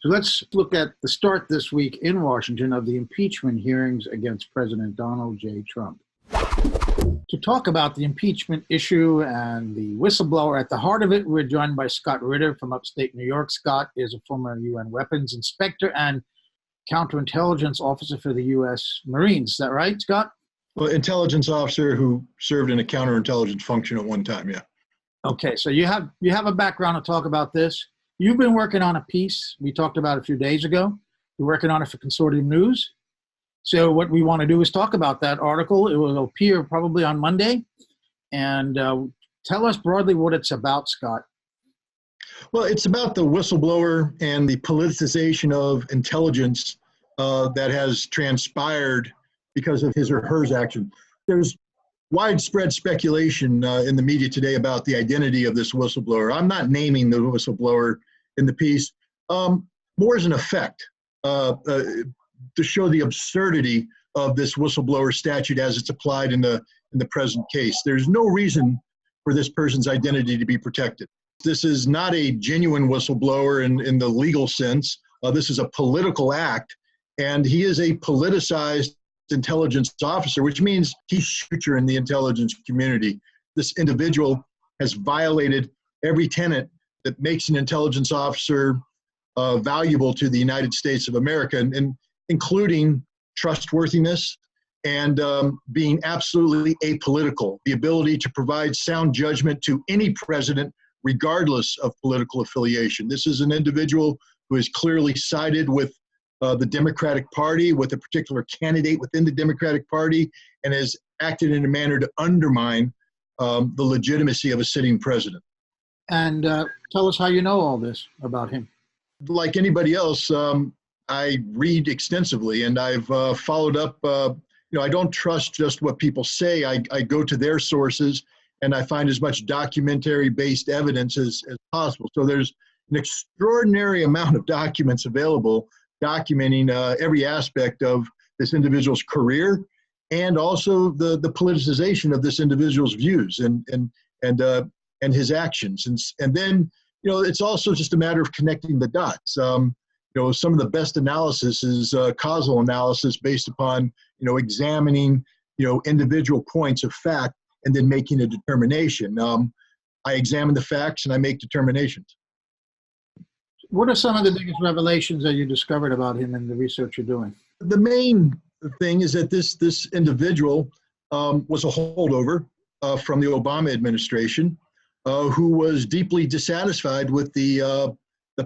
So let's look at the start this week in Washington of the impeachment hearings against President Donald J. Trump. To talk about the impeachment issue and the whistleblower at the heart of it, we're joined by Scott Ritter from upstate New York. Scott is a former UN weapons inspector and counterintelligence officer for the U.S. Marines. Is that right, Scott? Well, intelligence officer who served in a counterintelligence function at one time, yeah. Okay, so you have a background to talk about this. You've been working on a piece we talked about a few days ago. You're working on it for Consortium News. So what we want to do is talk about that article. It will appear probably on Monday. And tell us broadly what it's about, Scott. Well, it's about the whistleblower and the politicization of intelligence that has transpired because of his or her action. There's widespread speculation in the media today about the identity of this whistleblower. I'm not naming the whistleblower in the piece, more as an effect to show the absurdity of this whistleblower statute as it's applied in the present case. There's no reason for this person's identity to be protected. This is not a genuine whistleblower in the legal sense. This is a political act, and he is a politicized intelligence officer, which means he's future in the intelligence community. This individual has violated every tenet that makes an intelligence officer valuable to the United States of America, and including trustworthiness and being absolutely apolitical, the ability to provide sound judgment to any president, regardless of political affiliation. This is an individual who is clearly sided with the Democratic Party, with a particular candidate within the Democratic Party, and has acted in a manner to undermine the legitimacy of a sitting president. And tell us how you know all this about him. Like anybody else, I read extensively, and I've followed up. I don't trust just what people say. I go to their sources, and I find as much documentary-based evidence as possible. So there's an extraordinary amount of documents available documenting every aspect of this individual's career, and also the politicization of this individual's views and his actions. And then, it's also just a matter of connecting the dots. Some of the best analysis is causal analysis based upon, examining, individual points of fact and then making a determination. I examine the facts and I make determinations. What are some of the biggest revelations that you discovered about him in the research you're doing? The main thing is that this individual was a holdover from the Obama administration who was deeply dissatisfied with the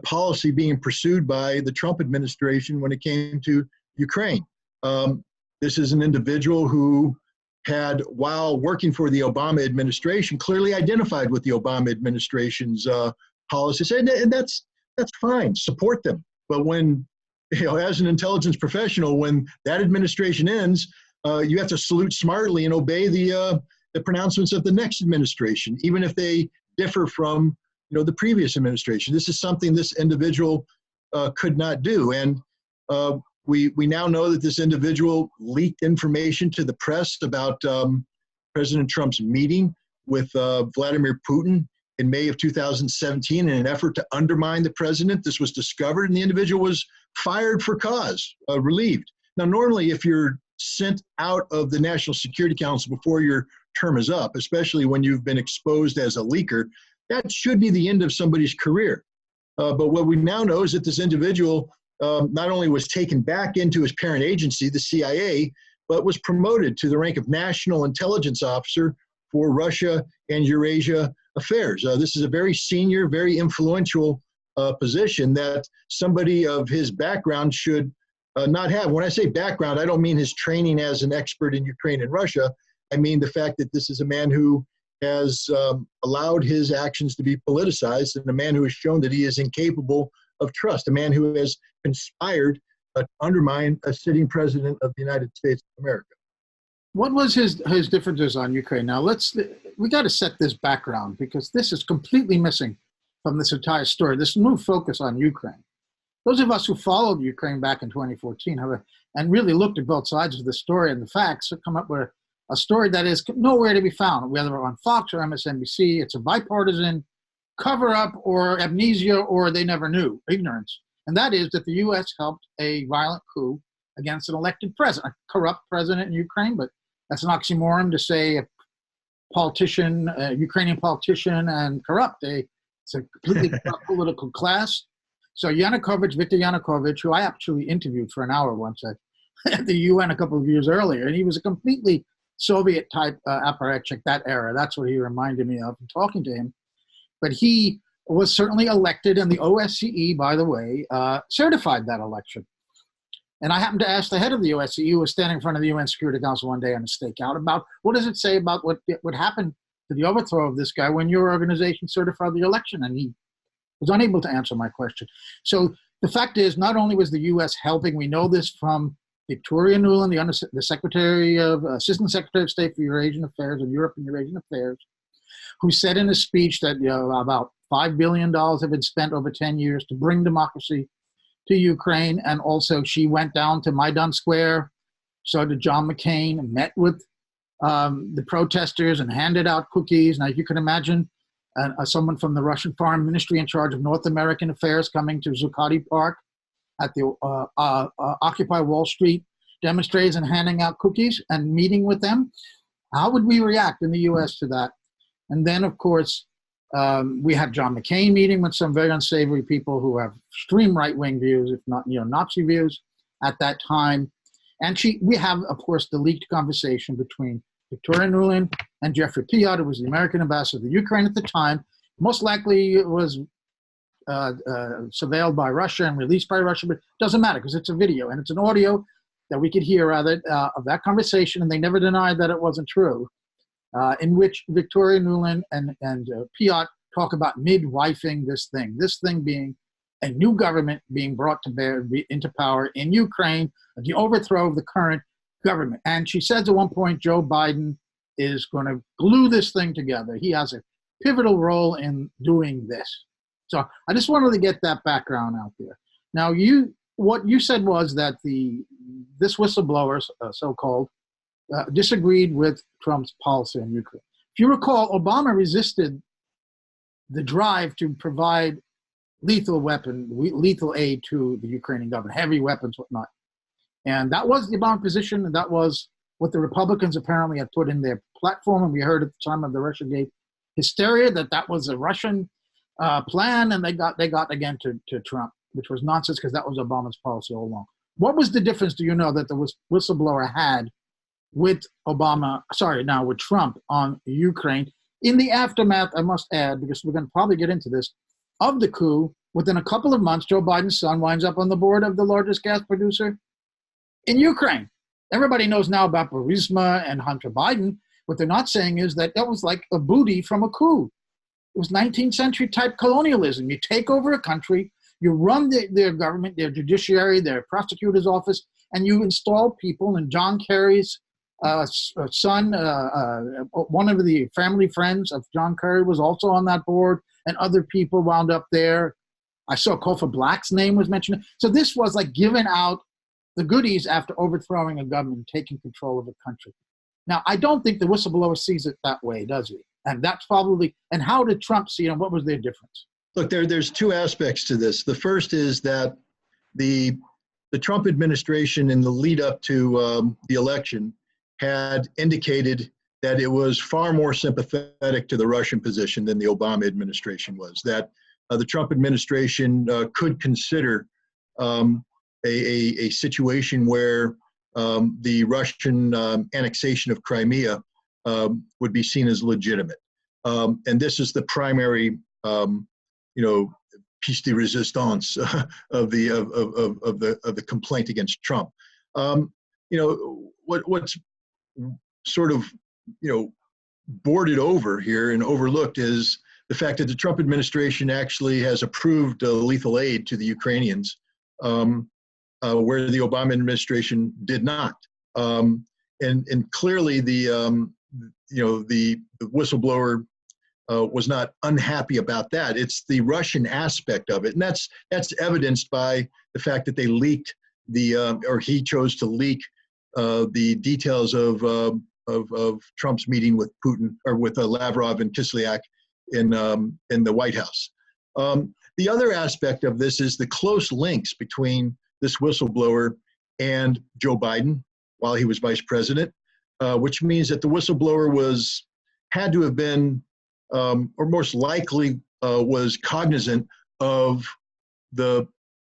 policy being pursued by the Trump administration when it came to Ukraine. This is an individual who had, while working for the Obama administration, clearly identified with the Obama administration's policies, and that's fine, support them. But when, as an intelligence professional, when that administration ends, you have to salute smartly and obey the pronouncements of the next administration, even if they differ from, the previous administration. This is something this individual could not do. And we now know that this individual leaked information to the press about President Trump's meeting with Vladimir Putin in May of 2017 in an effort to undermine the president. This was discovered, and the individual was fired for cause, relieved. Now, normally, if you're sent out of the National Security Council before your term is up, especially when you've been exposed as a leaker, that should be the end of somebody's career. But what we now know is that this individual not only was taken back into his parent agency, the CIA, but was promoted to the rank of National Intelligence Officer for Russia and Eurasia affairs. This is a very senior, very influential position that somebody of his background should not have. When I say background, I don't mean his training as an expert in Ukraine and Russia. I mean the fact that this is a man who has allowed his actions to be politicized, and a man who has shown that he is incapable of trust, a man who has conspired to undermine a sitting president of the United States of America. What was his differences on Ukraine? Now we got to set this background, because this is completely missing from this entire story. This new focus on Ukraine. Those of us who followed Ukraine back in 2014 and really looked at both sides of the story and the facts have come up with a story that is nowhere to be found, whether on Fox or MSNBC. It's a bipartisan cover-up or amnesia, or they never knew, ignorance. and that is that the U.S. helped a violent coup against an elected president, a corrupt president in Ukraine. But that's an oxymoron to say a politician, a Ukrainian politician, and corrupt. It's a completely corrupt political class. So Yanukovych, Viktor Yanukovych, who I actually interviewed for an hour once at the UN a couple of years earlier, and he was a completely Soviet-type apparatchik, that era. That's what he reminded me of in talking to him. But he was certainly elected, and the OSCE, by the way, certified that election. And I happened to ask the head of the OSCE, who was standing in front of the UN Security Council one day on a stakeout, about what does it say about what happened to the overthrow of this guy when your organization certified the election? And he was unable to answer my question. So the fact is, not only was the U.S. helping, we know this from Victoria Nuland, the Assistant Secretary of State for Eurasian Affairs and Europe and Eurasian Affairs, who said in a speech that about $5 billion have been spent over 10 years to bring democracy to Ukraine. And also she went down to Maidan Square, so did John McCain, met with the protesters and handed out cookies. Now, if you can imagine someone from the Russian Foreign Ministry in charge of North American affairs coming to Zuccotti Park at the Occupy Wall Street demonstrators and handing out cookies and meeting with them, how would we react in the U.S. to that? And then, of course, we had John McCain meeting with some very unsavory people who have extreme right-wing views, if not neo-Nazi views, at that time. And we have, of course, the leaked conversation between Victoria Nuland and Jeffrey Piot, who was the American ambassador to Ukraine at the time. Most likely it was surveilled by Russia and released by Russia, but it doesn't matter because it's a video and it's an audio that we could hear of that conversation, and they never denied that it wasn't true, in which Victoria Nuland and Piot talk about midwifing this thing being a new government being brought to bear into power in Ukraine, the overthrow of the current government. And she says at one point, Joe Biden is going to glue this thing together. He has a pivotal role in doing this. So I just wanted to get that background out there. Now, what you said was that this whistleblower, so-called, disagreed with Trump's policy on Ukraine. If you recall, Obama resisted the drive to provide lethal aid to the Ukrainian government, heavy weapons, whatnot. And that was the Obama position, and that was what the Republicans apparently had put in their platform. And we heard at the time of the Russiagate hysteria that was a Russian plan, and they got again to Trump, which was nonsense because that was Obama's policy all along. What was the difference, do you know, that the whistleblower had with Trump on Ukraine in the aftermath, I must add, because we're going to probably get into this, of the coup? Within a couple of months, Joe Biden's son winds up on the board of the largest gas producer in Ukraine. Everybody knows now about Burisma and Hunter Biden. What they're not saying is that was like a booty from a coup. It was 19th century type colonialism. You take over a country, you run their government, their judiciary, their prosecutor's office, and you install people. And John Kerry's son, one of the family friends of John Kerry, was also on that board, and other people wound up there. I saw Kofa Black's name was mentioned. So this was like giving out the goodies after overthrowing a government, taking control of a country. Now, I don't think the whistleblower sees it that way, does he? And that's probably, and how did Trump see it, and what was their difference? Look, there's two aspects to this. The first is that the Trump administration in the lead up to the election had indicated that it was far more sympathetic to the Russian position than the Obama administration was, that the Trump administration could consider a situation where the Russian annexation of Crimea would be seen as legitimate. And this is the primary, piece de resistance of the complaint against Trump. What's sort of, boarded over here and overlooked is the fact that the Trump administration actually has approved lethal aid to the Ukrainians, where the Obama administration did not. And clearly the whistleblower was not unhappy about that. It's the Russian aspect of it, and that's evidenced by the fact that they leaked or he chose to leak the details of Trump's meeting with Putin, or with Lavrov and Kislyak in the White House. The other aspect of this is the close links between this whistleblower and Joe Biden while he was vice president, which means that the whistleblower had to have been, or most likely was cognizant of the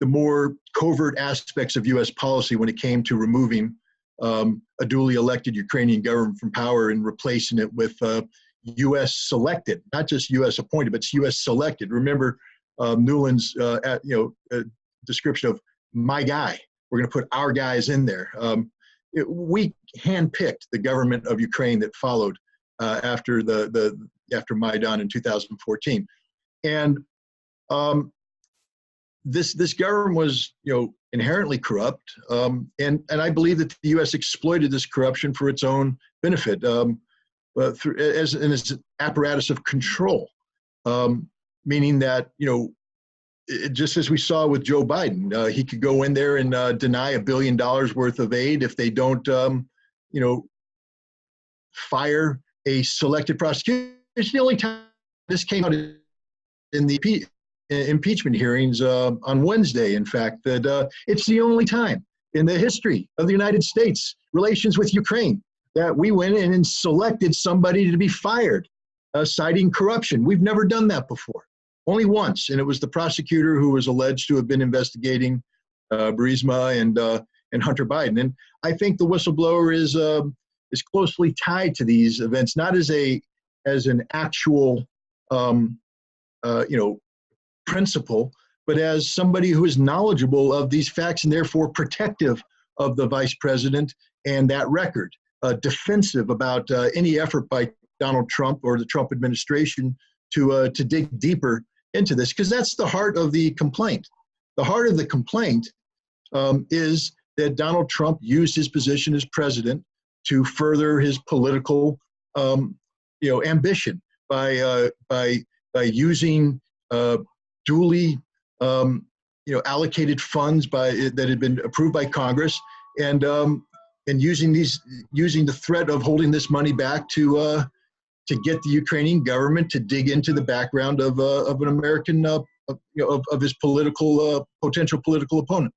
more covert aspects of U.S. policy when it came to removing a duly elected Ukrainian government from power and replacing it with U.S. selected, not just U.S. appointed, but U.S. selected. Remember Newland's description of my guy. We're going to put our guys in there. We handpicked the government of Ukraine that followed after after Maidan in 2014, and this government was inherently corrupt, and I believe that the U.S. exploited this corruption for its own benefit as an apparatus of control, meaning that just as we saw with Joe Biden, he could go in there and deny $1 billion worth of aid if they don't, fire a selected prosecutor. It's the only time this came out in the impeachment hearings on Wednesday, in fact, that it's the only time in the history of the United States relations with Ukraine that we went in and selected somebody to be fired, citing corruption. We've never done that before. Only once, and it was the prosecutor who was alleged to have been investigating Burisma and Hunter Biden. And I think the whistleblower is closely tied to these events, not as an actual principle, but as somebody who is knowledgeable of these facts and therefore protective of the vice president and that record, defensive about any effort by Donald Trump or the Trump administration to dig deeper into this, because that's the heart of the complaint. The heart of the complaint is that Donald Trump used his position as president to further his political, ambition by using duly, allocated funds that had been approved by Congress, and using the threat of holding this money back to get the Ukrainian government to dig into the background of an American, of his potential political opponent.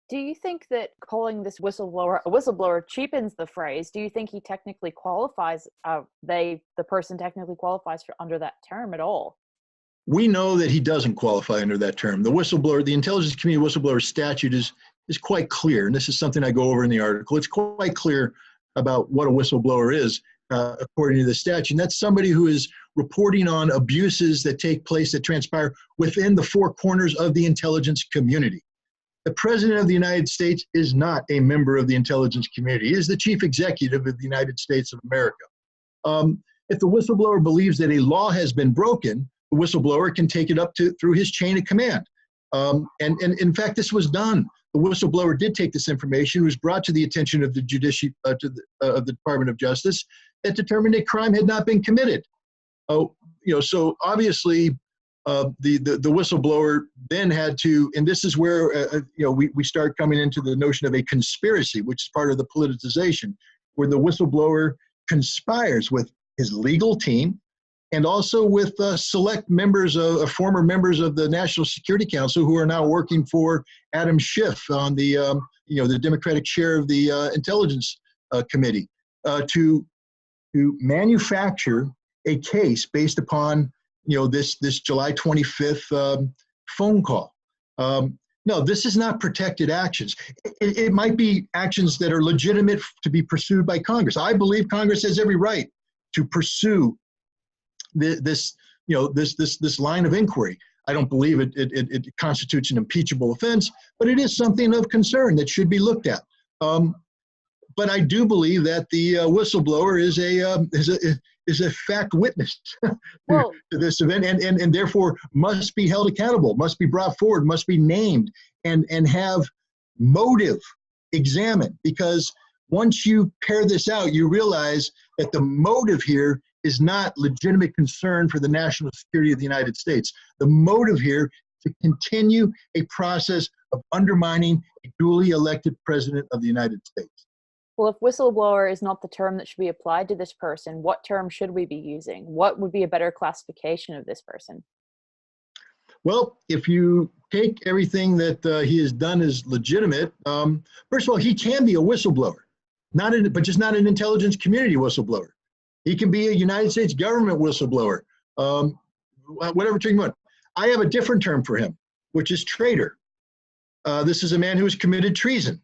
Do you think that calling this whistleblower a whistleblower cheapens the phrase? Do you think he technically qualifies, the person technically qualifies under that term at all? We know that he doesn't qualify under that term. The intelligence community whistleblower statute is quite clear, and this is something I go over in the article. It's quite clear about what a whistleblower is, according to the statute. And that's somebody who is reporting on abuses that take place, that transpire within the four corners of the intelligence community. The President of the United States is not a member of the intelligence community. He is the chief executive of the United States of America. If the whistleblower believes that a law has been broken, the whistleblower can take it up through his chain of command. And in fact, this was done. The whistleblower did take this information. It was brought to the attention of the of the Department of Justice that determined a crime had not been committed. So obviously, the whistleblower then had to, and this is where we start coming into the notion of a conspiracy, which is part of the politicization, where the whistleblower conspires with his legal team and also with select members of former members of the National Security Council who are now working for Adam Schiff on the Democratic chair of the Intelligence Committee to manufacture a case based upon this July 25th phone call. No, this is not protected actions. It might be actions that are legitimate to be pursued by Congress. I believe Congress has every right to pursue this line of inquiry. I don't believe it constitutes an impeachable offense, but it is something of concern that should be looked at. But I do believe that the whistleblower is a fact witness to this event, and therefore must be held accountable, must be brought forward, must be named, and have motive examined. Because once you pair this out, you realize that the motive here is not legitimate concern for the national security of the United States. The motive here is to continue a process of undermining a duly elected president of the United States. Well, if whistleblower is not the term that should be applied to this person, what term should we be using? What would be a better classification of this person? Well, if you take everything that he has done as legitimate, first of all, he can be a whistleblower, but just not an intelligence community whistleblower. He can be a United States government whistleblower, whatever term you want. I have a different term for him, which is traitor. This is a man who has committed treason.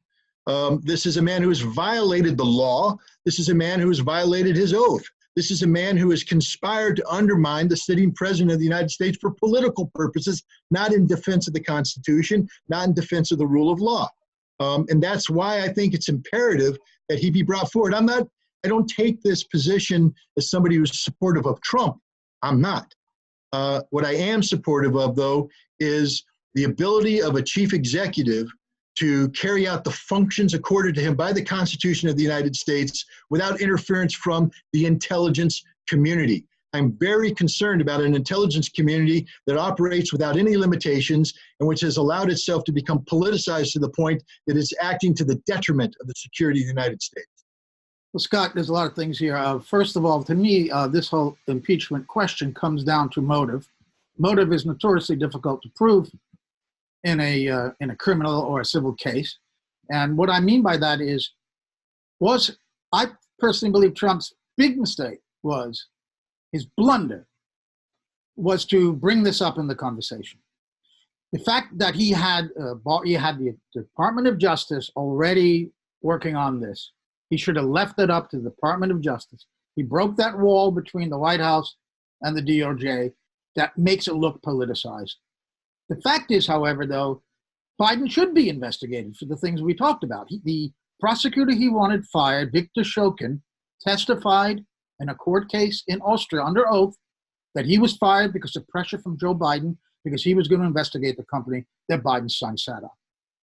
This is a man who has violated the law. This is a man who has violated his oath. This is a man who has conspired to undermine the sitting president of the United States for political purposes, not in defense of the Constitution, not in defense of the rule of law. And that's why I think it's imperative that he be brought forward. I don't take this position as somebody who's supportive of Trump. I'm not. What I am supportive of, though, is the ability of a chief executive to carry out the functions accorded to him by the Constitution of the United States without interference from the intelligence community. I'm very concerned about an intelligence community that operates without any limitations and which has allowed itself to become politicized to the point that it's acting to the detriment of the security of the United States. Well, Scott, there's a lot of things here. First of all, to me, this whole impeachment question comes down to motive. Motive is notoriously difficult to prove in a criminal or a civil case. And what I mean by that is, I personally believe Trump's big mistake was, his blunder was to bring this up in the conversation. The fact that he had the Department of Justice already working on this, he should have left it up to the Department of Justice. He broke that wall between the White House and the DOJ that makes it look politicized. The fact is, however, though, Biden should be investigated for the things we talked about. The prosecutor he wanted fired, Victor Shokin, testified in a court case in Austria under oath that he was fired because of pressure from Joe Biden, because he was going to investigate the company that Biden's son sat on.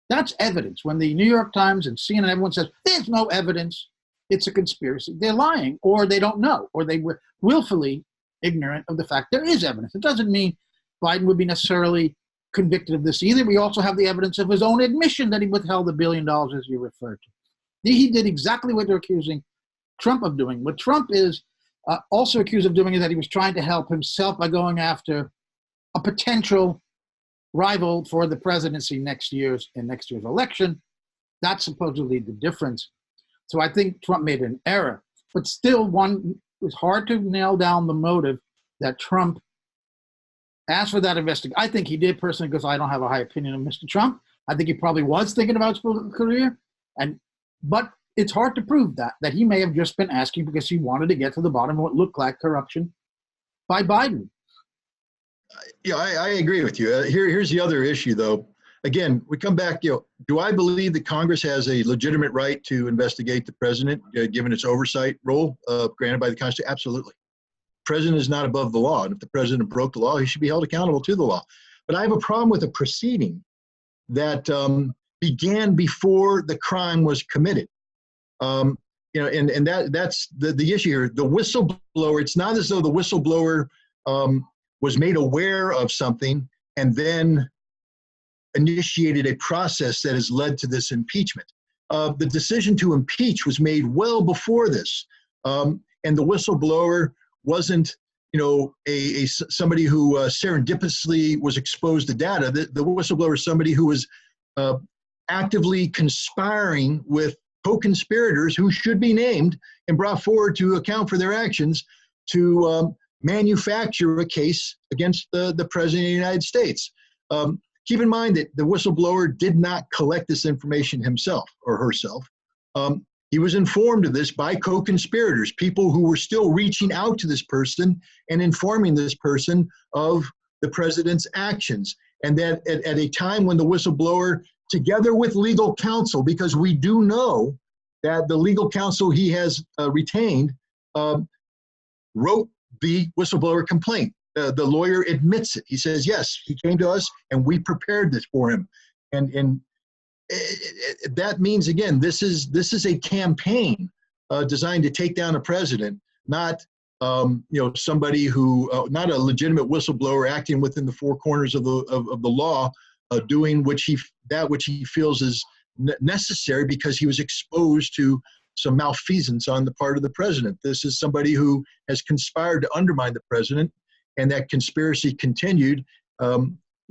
That's evidence. When the New York Times and CNN, everyone says, there's no evidence, it's a conspiracy, they're lying, or they don't know, or they were willfully ignorant of the fact there is evidence. It doesn't mean Biden would be necessarily convicted of this either. We also have the evidence of his own admission that he withheld $1 billion, as you referred to. He did exactly what they're accusing Trump of doing. What Trump is also accused of doing is that he was trying to help himself by going after a potential rival for the presidency in next year's election. That's supposedly the difference. So I think Trump made an error. But still, it was hard to nail down the motive that Trump asked for that investigation. I think he did personally, because I don't have a high opinion of Mr. Trump. I think he probably was thinking about his political career. But it's hard to prove that he may have just been asking because he wanted to get to the bottom of what looked like corruption by Biden. Yeah, I agree with you. Here's the other issue, though. Again, we come back, do I believe that Congress has a legitimate right to investigate the president, given its oversight role granted by the Constitution? Absolutely. The president is not above the law. And if the president broke the law, he should be held accountable to the law. But I have a problem with a proceeding that began before the crime was committed. And that's the issue here. The whistleblower, it's not as though the whistleblower was made aware of something and then initiated a process that has led to this impeachment. The decision to impeach was made well before this. And the whistleblower wasn't, somebody who serendipitously was exposed to data. The whistleblower is somebody who was actively conspiring with co-conspirators who should be named and brought forward to account for their actions to manufacture a case against the president of the United States. Keep in mind that the whistleblower did not collect this information himself or herself. He was informed of this by co-conspirators, people who were still reaching out to this person and informing this person of the president's actions. And that at a time when the whistleblower, together with legal counsel, because we do know that the legal counsel he has retained wrote the whistleblower complaint. The lawyer admits it. He says, yes, he came to us and we prepared this for him. And that means, again, this is a campaign designed to take down a president, not somebody who, not a legitimate whistleblower acting within the four corners of the law, doing which he feels is necessary because he was exposed to some malfeasance on the part of the president. This is somebody who has conspired to undermine the president, and that conspiracy continued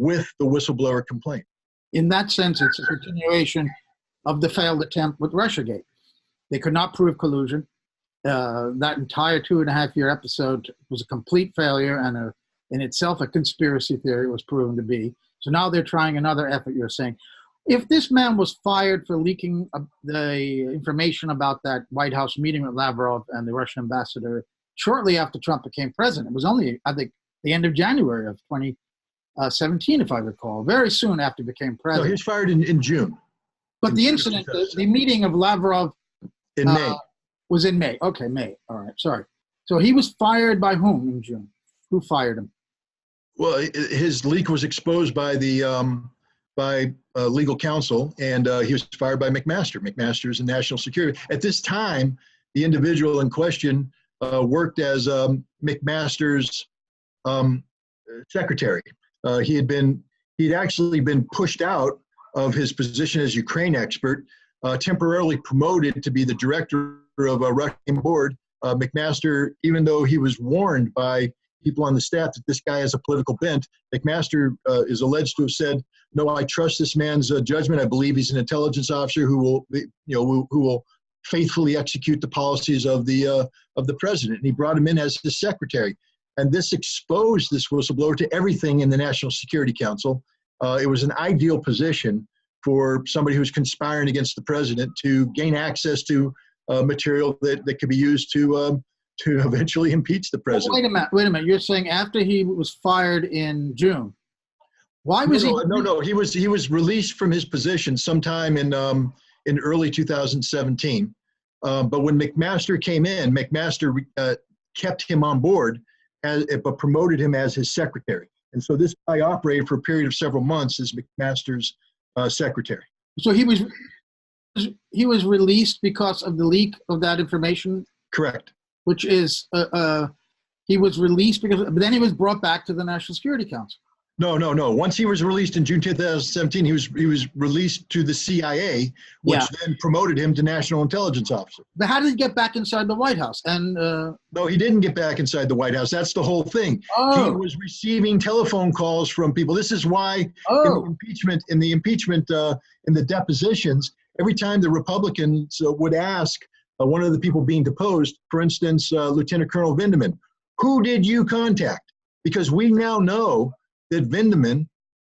with the whistleblower complaint. In that sense, it's a continuation of the failed attempt with Russiagate. They could not prove collusion. That entire 2.5-year episode was a complete failure and in itself a conspiracy theory was proven to be. So now they're trying another effort, you're saying. If this man was fired for leaking the information about that White House meeting with Lavrov and the Russian ambassador shortly after Trump became president, it was only, I think, the end of January of 2017, if I recall, very soon after he became president. No, he was fired in June. But the incident, the meeting of Lavrov in May. Was in May. Okay, May. All right, sorry. So he was fired by whom in June? Who fired him? Well, his leak was exposed by the legal counsel, and he was fired by McMaster. McMaster is in national security. At this time, the individual in question worked as McMaster's secretary. He'd actually been pushed out of his position as Ukraine expert, temporarily promoted to be the director of a Russian board. McMaster, even though he was warned by people on the staff that this guy has a political bent, McMaster is alleged to have said, "No, I trust this man's judgment. I believe he's an intelligence officer who will, who will faithfully execute the policies of the president." And he brought him in as his secretary. And this exposed this whistleblower to everything in the National Security Council. It was an ideal position for somebody who's conspiring against the president to gain access to material that could be used to eventually impeach the president. Wait a minute. You're saying after he was fired in June, why was he? No. He was released from his position sometime in early 2017. But when McMaster came in, McMaster kept him on board, but promoted him as his secretary. And so this guy operated for a period of several months as McMaster's secretary. So he was released because of the leak of that information? Correct. Which is, he was released but then he was brought back to the National Security Council. No. Once he was released in June 2017, he was released to the CIA, which then promoted him to National Intelligence Officer. But how did he get back inside the White House? And no, he didn't get back inside the White House. That's the whole thing. Oh. He was receiving telephone calls from people. This is why in the impeachment, in the depositions, every time the Republicans would ask one of the people being deposed, for instance, Lieutenant Colonel Vindeman, who did you contact? Because we now know that Vindeman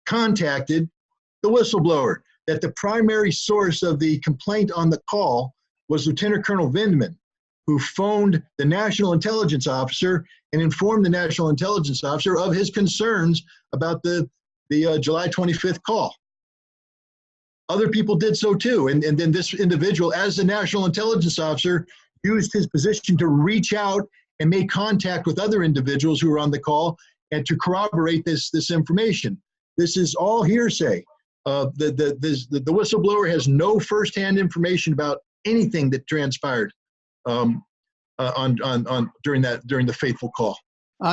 contacted the whistleblower, that the primary source of the complaint on the call was Lieutenant Colonel Vindeman, who phoned the National Intelligence Officer and informed the National Intelligence Officer of his concerns about the July 25th call. Other people did so too, and then this individual, as the National Intelligence Officer, used his position to reach out and make contact with other individuals who were on the call and to corroborate this information. This is all hearsay. The whistleblower has no firsthand information about anything that transpired during the fateful call.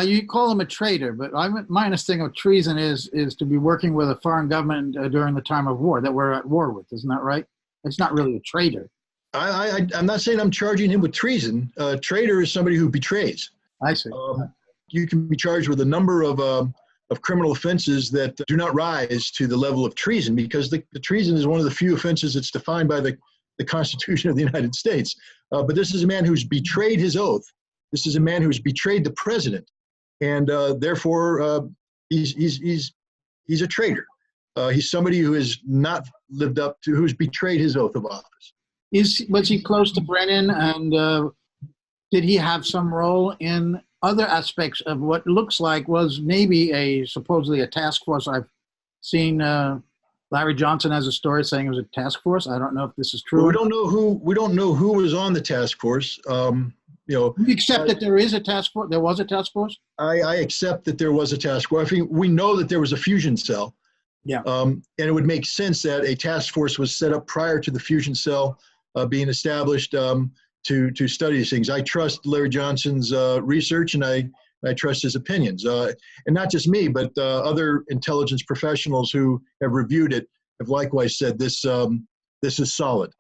You call him a traitor, but my understanding of treason is to be working with a foreign government during the time of war that we're at war with. Isn't that right? It's not really a traitor. I'm not saying I'm charging him with treason. A traitor is somebody who betrays. I see. You can be charged with a number of criminal offenses that do not rise to the level of treason, because the treason is one of the few offenses that's defined by the Constitution of the United States. But this is a man who's betrayed his oath. This is a man who's betrayed the president, and therefore he's a traitor. He's somebody who has not lived up to, who's betrayed his oath of office. Was he close to Brennan, and did he have some role in other aspects of what looks like was maybe supposedly a task force? I've seen Larry Johnson has a story saying it was a task force. I don't know if this is true. Well, we don't know who was on the task force. You accept that there is a task force? There was a task force? I accept that there was a task force. I think we know that there was a fusion cell. Yeah. And it would make sense that a task force was set up prior to the fusion cell being established to study these things. I trust Larry Johnson's research, and I trust his opinions. And not just me, but other intelligence professionals who have reviewed it have likewise said this is solid.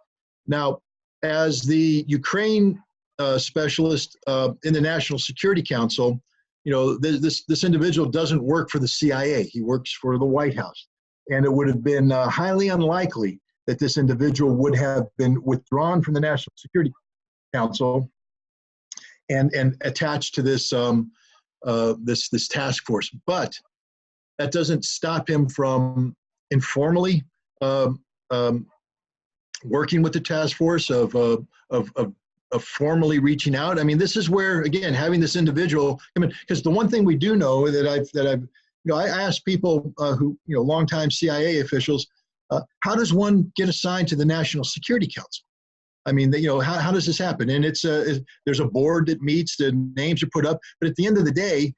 Now, as the Ukraine specialist in the National Security Council, this individual doesn't work for the CIA. He works for the White House. And it would have been highly unlikely that this individual would have been withdrawn from the National Security Council and attached to this this task force. But that doesn't stop him from informally working with the task force, of formally reaching out. I mean, this is where, again, having this individual come in, because the one thing we do know that I've I asked people who, longtime CIA officials, how does one get assigned to the National Security Council? I mean, how does this happen? And there's a board that meets, the names are put up, but at the end of the day,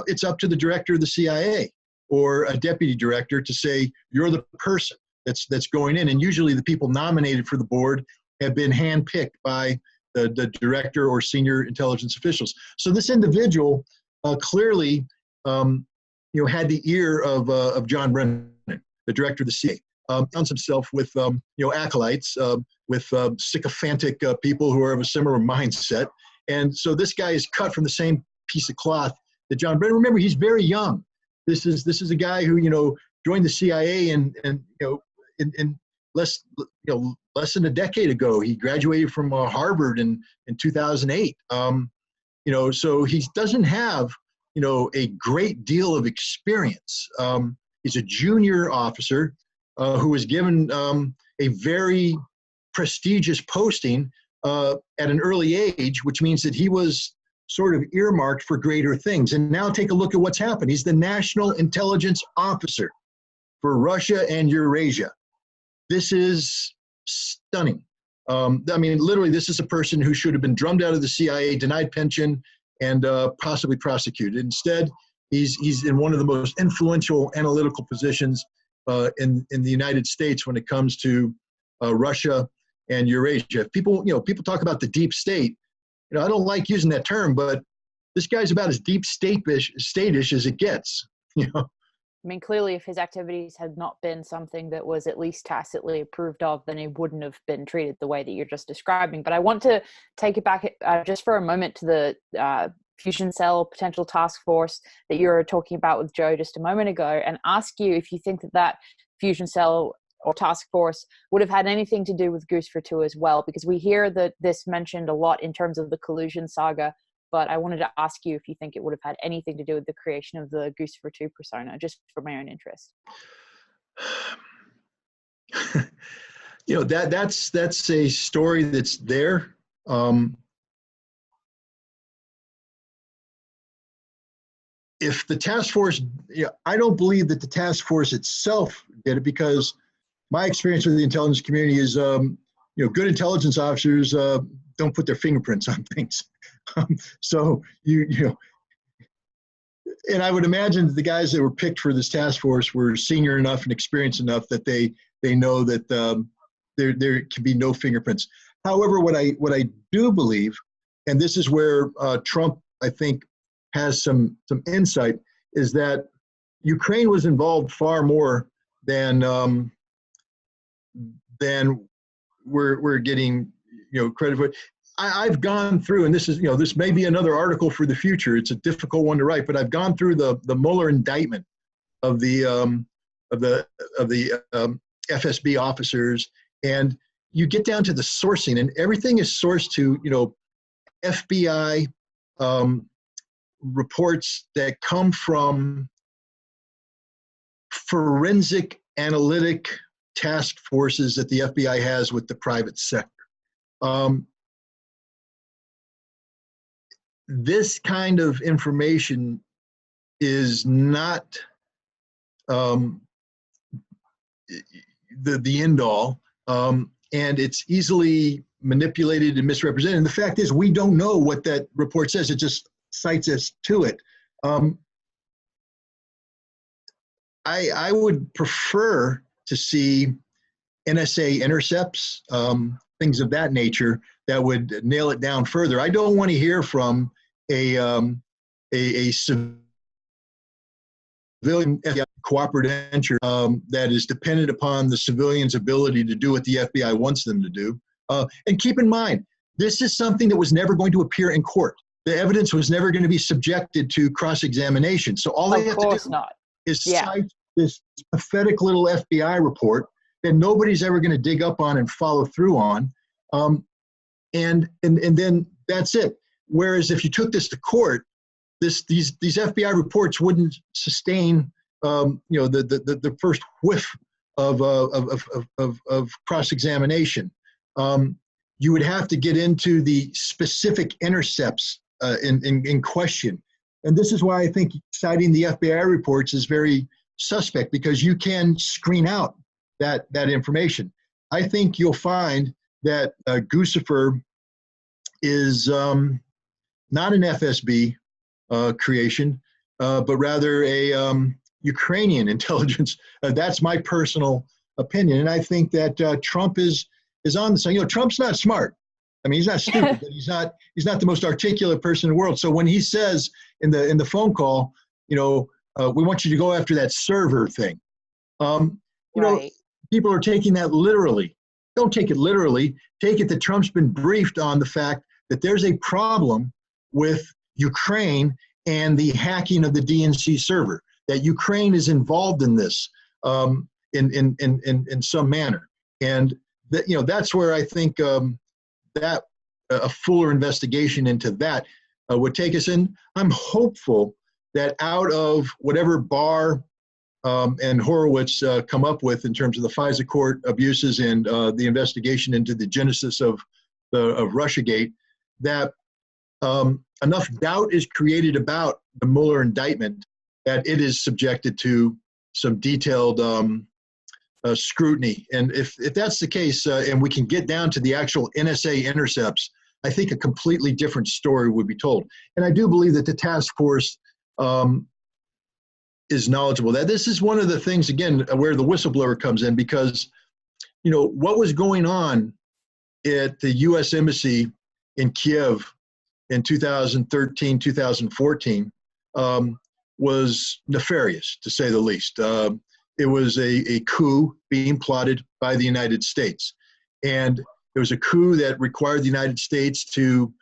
it's up to the director of the CIA or a deputy director to say, you're the person that's going in. And usually the people nominated for the board have been handpicked by the director or senior intelligence officials. So this individual clearly, had the ear of John Brennan, the director of the CIA. Found himself with, acolytes, with sycophantic people who are of a similar mindset. And so this guy is cut from the same piece of cloth that John Brennan. Remember, he's very young. This is a guy who, joined the CIA in less than a decade ago. He graduated from Harvard in 2008. So he doesn't have, a great deal of experience. He's a junior officer who was given a very prestigious posting at an early age, which means that he was sort of earmarked for greater things. And now take a look at what's happened. He's the National Intelligence Officer for Russia and Eurasia. This is stunning. Literally, this is a person who should have been drummed out of the CIA, denied pension, and possibly prosecuted. Instead, he's in one of the most influential analytical positions in the United States when it comes to Russia and Eurasia. People talk about the deep state. I don't like using that term, but this guy's about as deep state-ish as it gets. I mean, clearly, if his activities had not been something that was at least tacitly approved of, then he wouldn't have been treated the way that you're just describing. But I want to take it back just for a moment to the fusion cell potential task force that you were talking about with Joe just a moment ago, and ask you if you think that fusion cell or task force would have had anything to do with Goose for Two as well, because we hear that this mentioned a lot in terms of the collusion saga. But I wanted to ask you if you think it would have had anything to do with the creation of the Goose for Two persona, just for my own interest. That's a story that's there. If the task force, I don't believe that the task force itself did it, because my experience with the intelligence community is, good intelligence officers don't put their fingerprints on things. So and I would imagine the guys that were picked for this task force were senior enough and experienced enough that they know that there can be no fingerprints. However, what I do believe, and this is where Trump, I think, has some insight, is that Ukraine was involved far more than we're getting credit for. I've gone through, and this is this may be another article for the future. It's a difficult one to write, but I've gone through the Mueller indictment of the FSB officers, and you get down to the sourcing, and everything is sourced to FBI reports that come from forensic analytic task forces that the FBI has with the private sector. This kind of information is not the end all, and it's easily manipulated and misrepresented. And the fact is, we don't know what that report says. It just cites us to it. I would prefer to see NSA intercepts, things of that nature that would nail it down further. I don't want to hear from a civilian cooperative venture that is dependent upon the civilian's ability to do what the FBI wants them to do. And keep in mind, this is something that was never going to appear in court. the evidence was never going to be subjected to cross-examination. So all they have to do is cite this pathetic little FBI report that nobody's ever going to dig up on and follow through on. And then that's it. Whereas if you took this to court, these FBI reports wouldn't sustain the first whiff of cross-examination. You would have to get into the specific intercepts in question. And this is why I think citing the FBI reports is very suspect, because you can screen out that information. I think you'll find that Guccifer is not an FSB creation, but rather a Ukrainian intelligence. That's my personal opinion. And I think that Trump is on the side. Trump's not smart. I mean, he's not stupid, but he's not the most articulate person in the world. So when he says in the phone call, we want you to go after that server thing. People are taking that literally. Don't take it literally. Take it that Trump's been briefed on the fact that there's a problem with Ukraine and the hacking of the DNC server, that Ukraine is involved in this in some manner. And that, that's where I think that a fuller investigation into that would take us in. I'm hopeful that out of whatever Barr and Horowitz come up with in terms of the FISA court abuses and the investigation into the genesis of Russiagate, that enough doubt is created about the Mueller indictment that it is subjected to some detailed scrutiny. And if that's the case, and we can get down to the actual NSA intercepts, I think a completely different story would be told. And I do believe that the task force is knowledgeable. That this is one of the things, again, where the whistleblower comes in, because, what was going on at the U.S. Embassy in Kiev in 2013, 2014 was nefarious, to say the least. It was a coup being plotted by the United States. And it was a coup that required the United States to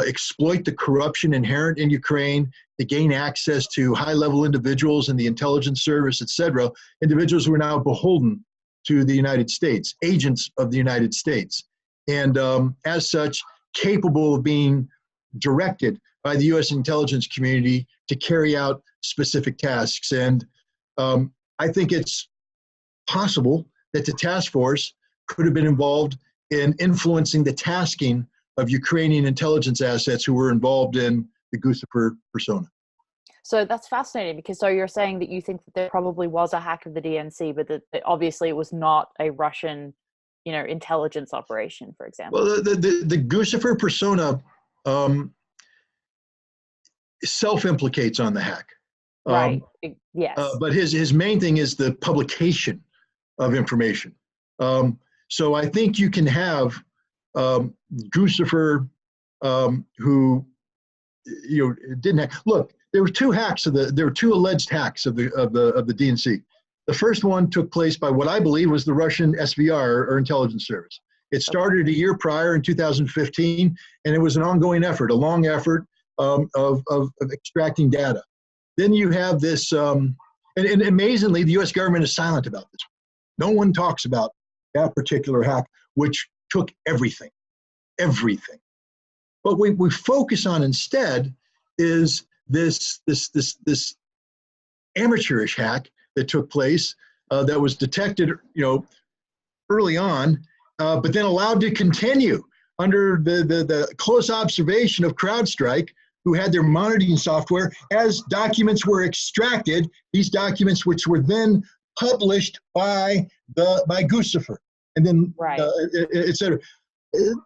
exploit the corruption inherent in Ukraine, to gain access to high-level individuals in the intelligence service, et cetera, individuals who are now beholden to the United States, agents of the United States. And as such, capable of being directed by the U.S. intelligence community to carry out specific tasks. And I think it's possible that the task force could have been involved in influencing the tasking of Ukrainian intelligence assets who were involved in the Guccifer persona. So that's fascinating, because so you're saying that you think that there probably was a hack of the DNC, but that obviously it was not a Russian, intelligence operation, for example. Well, the Guccifer persona self-implicates on the hack. Right. Yes. But his main thing is the publication of information. So I think you can have Guccifer who didn't hack. Look, there were two alleged hacks of the DNC. The first one took place by what I believe was the Russian SVR, or intelligence service. It started a year prior in 2015, and it was an ongoing effort, a long effort of extracting data. Then you have this, and amazingly, the U.S. government is silent about this. No one talks about that particular hack, which took everything. What we focus on instead is this amateurish hack that took place that was detected, early on, but then allowed to continue under the close observation of CrowdStrike, who had their monitoring software as documents were extracted. These documents, which were then published by Guccifer, and then et cetera.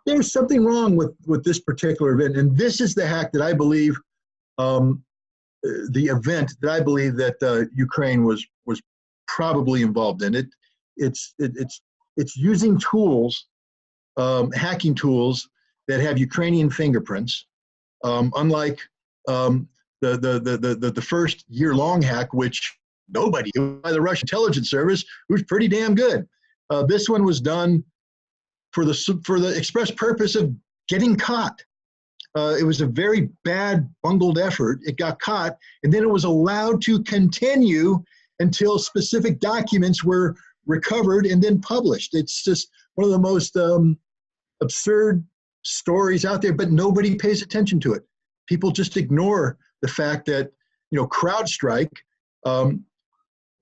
There's something wrong with this particular event, and this is the hack that I believe, the event that I believe that Ukraine was probably involved in. It's using tools, hacking tools that have Ukrainian fingerprints, unlike the first year-long hack, which nobody knew, by the Russian intelligence service, who's pretty damn good. This one was done for the express purpose of getting caught. it was a very bad, bungled effort. It got caught, and then it was allowed to continue until specific documents were recovered and then published. It's just one of the most absurd stories out there, but nobody pays attention to it. People just ignore the fact that, CrowdStrike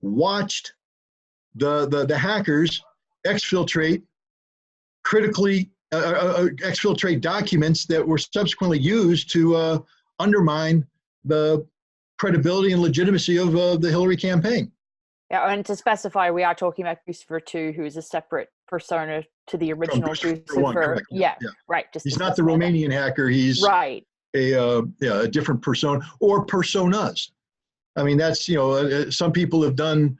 watched the hackers exfiltrate exfiltrate documents that were subsequently used to undermine the credibility and legitimacy of the Hillary campaign. Yeah, and to specify, we are talking about Guccifer 2, who is a separate persona to the original Guccifer. 1, correct. Yeah, right. He's not the Romanian hacker. He's right. A different persona or personas. I mean, that's, some people have done,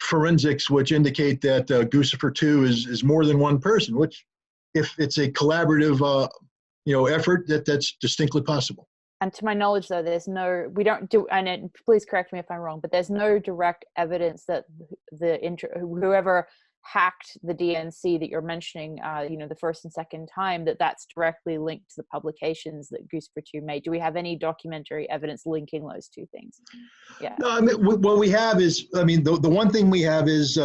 forensics, which indicate that Guccifer 2 is more than one person, which if it's a collaborative, effort, that's distinctly possible. And to my knowledge, though, we don't do, and please correct me if I'm wrong, but there's no direct evidence that whoever hacked the DNC that you're mentioning, the first and second time, that's directly linked to the publications that Guccifer 2 made. Do we have any documentary evidence linking those two things? Yeah. No, I mean, what we have is, the one thing we have is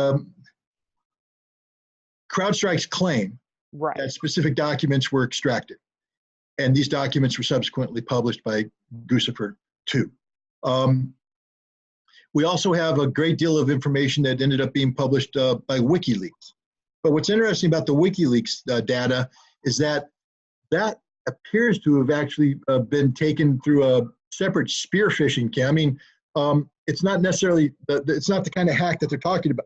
CrowdStrike's claim that specific documents were extracted. And these documents were subsequently published by Guccifer 2. We also have a great deal of information that ended up being published by WikiLeaks. But what's interesting about the WikiLeaks data is that appears to have actually been taken through a separate spear phishing cam. It's not necessarily, it's not the kind of hack that they're talking about.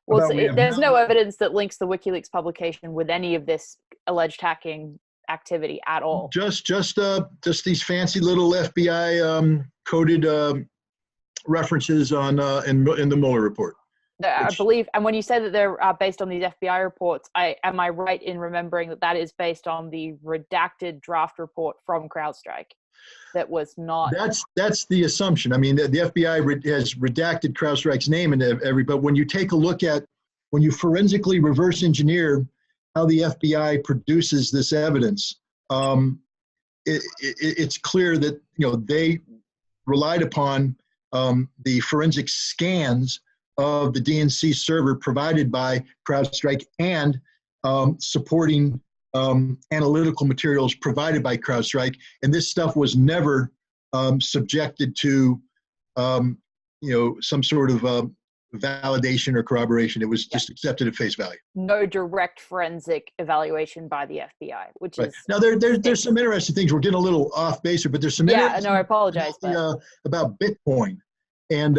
Well, there's no evidence that links the WikiLeaks publication with any of this alleged hacking activity at all. Just these fancy little FBI coded references on in the Mueller report. I believe, and when you say that they're based on these FBI reports, am I right in remembering that is based on the redacted draft report from CrowdStrike? That was not. That's the assumption. The FBI has redacted CrowdStrike's name and but when you take a look at, when you forensically reverse engineer how the FBI produces this evidence, it's clear that they relied upon the forensic scans of the DNC server provided by CrowdStrike and supporting analytical materials provided by CrowdStrike, and this stuff was never subjected to some sort of validation or corroboration. It was just accepted at face value. No direct forensic evaluation by the FBI, which is now there's some interesting things. We're getting a little off base here, but there's some I apologize about Bitcoin, and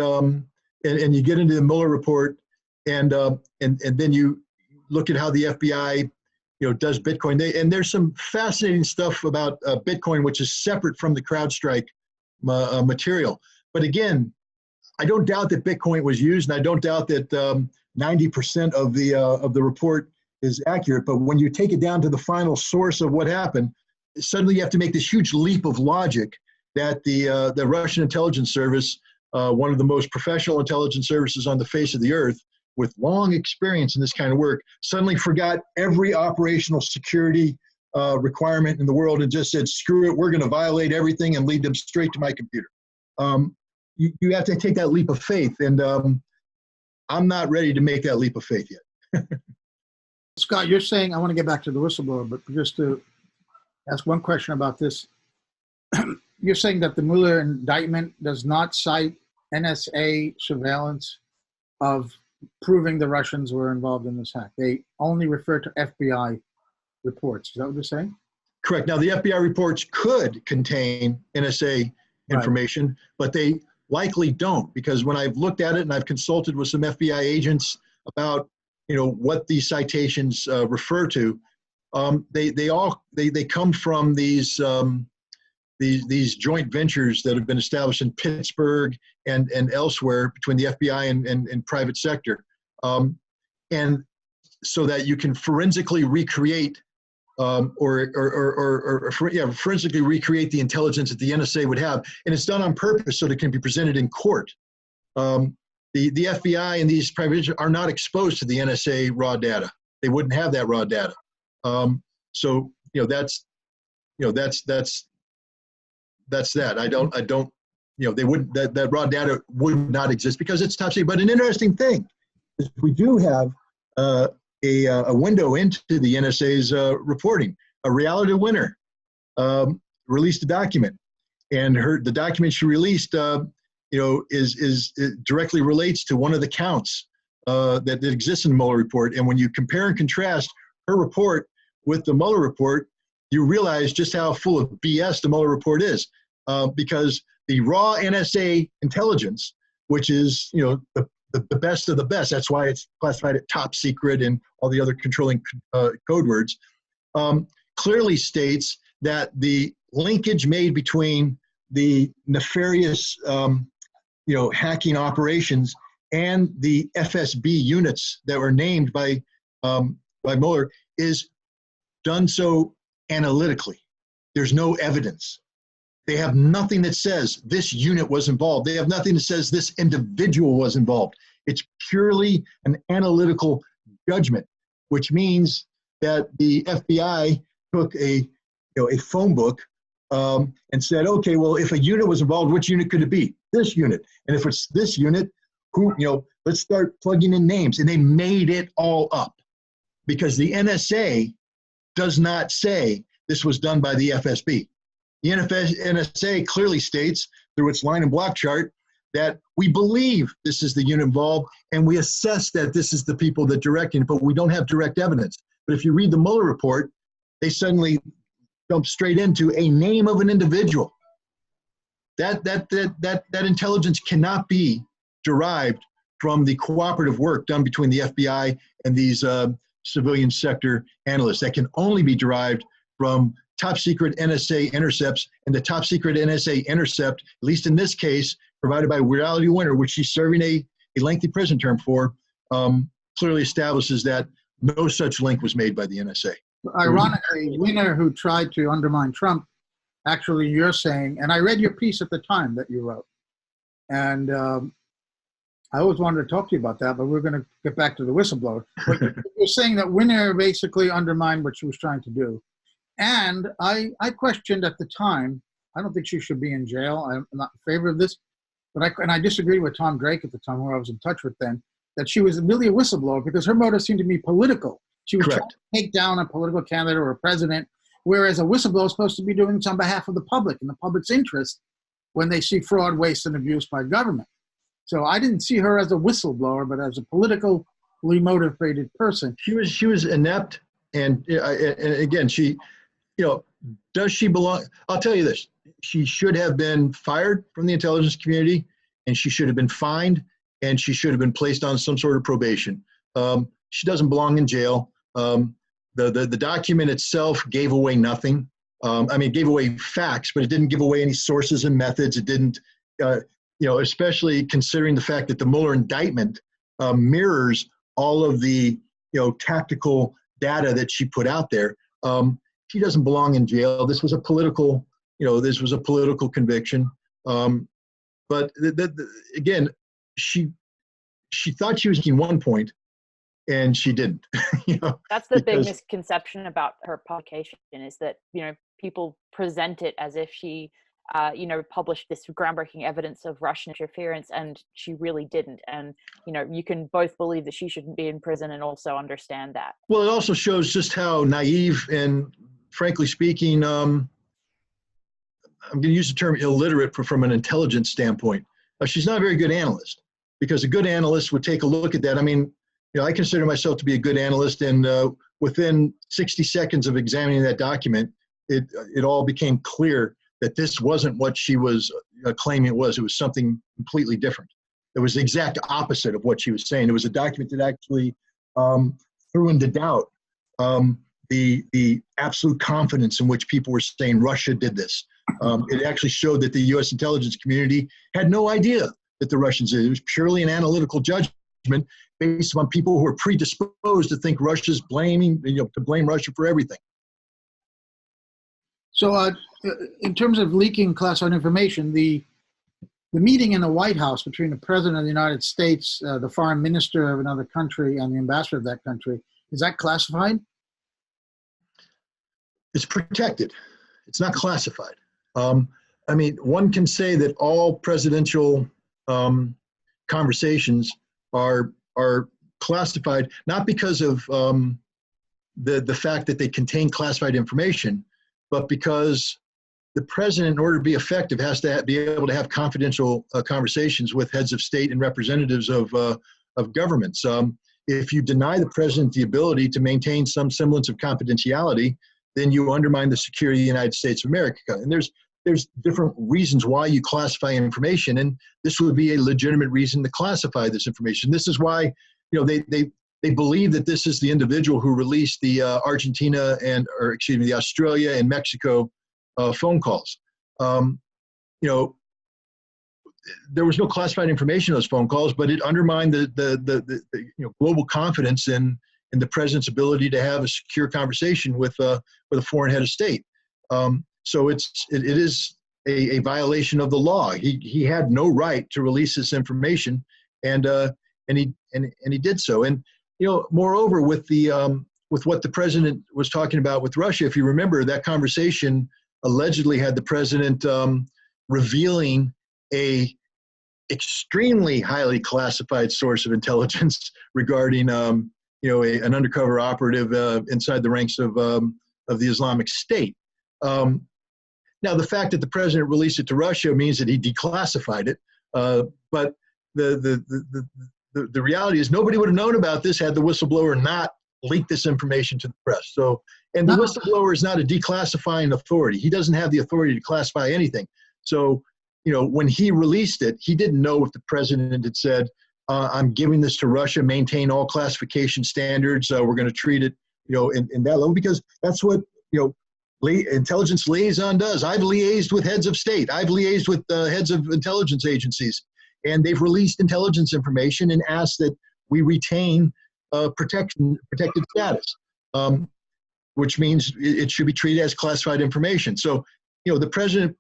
you get into the Mueller report, and then you look at how the FBI does Bitcoin. And there's some fascinating stuff about Bitcoin, which is separate from the CrowdStrike material. But again, I don't doubt that Bitcoin was used, and I don't doubt that 90% of the report is accurate. But when you take it down to the final source of what happened, suddenly you have to make this huge leap of logic that the Russian intelligence service, one of the most professional intelligence services on the face of the earth, with long experience in this kind of work, suddenly forgot every operational security requirement in the world and just said, screw it, we're going to violate everything and lead them straight to my computer. You have to take that leap of faith, and I'm not ready to make that leap of faith yet. Scott, you're saying, I want to get back to the whistleblower, but just to ask one question about this. You're saying that the Mueller indictment does not cite NSA surveillance of proving the Russians were involved in this hack. They only refer to FBI reports. Is that what you're saying? Correct. Now, the FBI reports could contain NSA information, but they likely don't, because when I've looked at it and I've consulted with some FBI agents about what these citations refer to, they come from these joint ventures that have been established in Pittsburgh and elsewhere between the FBI and private sector, and so that you can forensically recreate forensically recreate the intelligence that the NSA would have, and it's done on purpose so that it can be presented in court. The FBI and these private entities are not exposed to the NSA raw data. They wouldn't have that raw data. So that's that's that. I don't, they wouldn't, that raw data would not exist because it's top secret. But an interesting thing is we do have a window into the NSA's reporting. A reality winner released a document, and the document she released, is directly relates to one of the counts that exists in the Mueller report. And when you compare and contrast her report with the Mueller report, you realize just how full of BS the Mueller report is, because the raw NSA intelligence, which is the best of the best, that's why it's classified at top secret and all the other controlling code words, clearly states that the linkage made between the nefarious hacking operations and the FSB units that were named by Mueller is done so analytically. There's no evidence. They have nothing that says this unit was involved. They have nothing that says this individual was involved. It's purely an analytical judgment, which means that the FBI took a phone book and said, okay, well, if a unit was involved, which unit could it be? This unit. And if it's this unit, let's start plugging in names. And they made it all up because the NSA does not say this was done by the FSB. The NSA clearly states through its line and block chart that we believe this is the unit involved and we assess that this is the people that directing it, but we don't have direct evidence. But if you read the Mueller report, they suddenly jump straight into a name of an individual. That intelligence cannot be derived from the cooperative work done between the FBI and these civilian sector analysts. That can only be derived from top secret NSA intercepts, and the top secret NSA intercept, at least in this case, provided by Reality Winner, which she's serving a lengthy prison term for, clearly establishes that no such link was made by the NSA. Ironically, Winner, who tried to undermine Trump, actually you're saying, and I read your piece at the time that you wrote, and I always wanted to talk to you about that, but we're going to get back to the whistleblower. But you're saying that Winner basically undermined what she was trying to do. And I questioned at the time, I don't think she should be in jail. I'm not in favor of this. But I disagreed with Tom Drake at the time, who I was in touch with then, that she was really a whistleblower because her motive seemed to be political. She was trying to take down a political candidate or a president, whereas a whistleblower is supposed to be doing this on behalf of the public and the public's interest when they see fraud, waste, and abuse by government. So I didn't see her as a whistleblower, but as a politically motivated person. She was inept, and again, she, does she belong? I'll tell you this: she should have been fired from the intelligence community, and she should have been fined, and she should have been placed on some sort of probation. She doesn't belong in jail. The document itself gave away nothing. It gave away facts, but it didn't give away any sources and methods. It didn't, especially considering the fact that the Mueller indictment mirrors all of the, tactical data that she put out there. She doesn't belong in jail. This was a political, conviction. But again, she thought she was making one point, and she didn't. That's the big misconception about her publication, is that people present it as if she published this groundbreaking evidence of Russian interference, and she really didn't. And you can both believe that she shouldn't be in prison and also understand that. Well, it also shows just how naive and, frankly speaking, I'm going to use the term illiterate from an intelligence standpoint. She's not a very good analyst, because a good analyst would take a look at that. I consider myself to be a good analyst, and within 60 seconds of examining that document, it all became clear that this wasn't what she was claiming it was. It was something completely different. It was the exact opposite of what she was saying. It was a document that actually threw into doubt the absolute confidence in which people were saying Russia did this. It actually showed that the U.S. intelligence community had no idea that the Russians did it. It was purely an analytical judgment based on people who are predisposed to think Russia's to blame Russia for everything. So in terms of leaking classified information, the meeting in the White House between the President of the United States, the Foreign Minister of another country, and the Ambassador of that country, is that classified? It's protected. It's not classified. I mean, one can say that all presidential conversations are classified, not because of the fact that they contain classified information, but because the president, in order to be effective, has to be able to have confidential conversations with heads of state and representatives of governments. If you deny the president the ability to maintain some semblance of confidentiality, then you undermine the security of the United States of America. And there's different reasons why you classify information, and this would be a legitimate reason to classify this information. This is why, they believe that this is the individual who released the the Australia and Mexico phone calls. There was no classified information in those phone calls, but it undermined the global confidence in the president's ability to have a secure conversation with a foreign head of state. So it is a violation of the law. He had no right to release this information, and he did so. And moreover, with what the president was talking about with Russia, if you remember, that conversation allegedly had the president revealing a extremely highly classified source of intelligence regarding an undercover operative inside the ranks of the Islamic State. Now, the fact that the president released it to Russia means that he declassified it, but the reality is nobody would have known about this had the whistleblower not leaked this information to the press. So, and the whistleblower is not a declassifying authority. He doesn't have the authority to classify anything. So, when he released it, he didn't know if the president had said, I'm giving this to Russia, maintain all classification standards. We're going to treat it, in that level, because that's what, intelligence liaison does. I've liaised with heads of state. I've liaised with heads of intelligence agencies, and they've released intelligence information and asked that we retain protected status, which means it should be treated as classified information. So, the president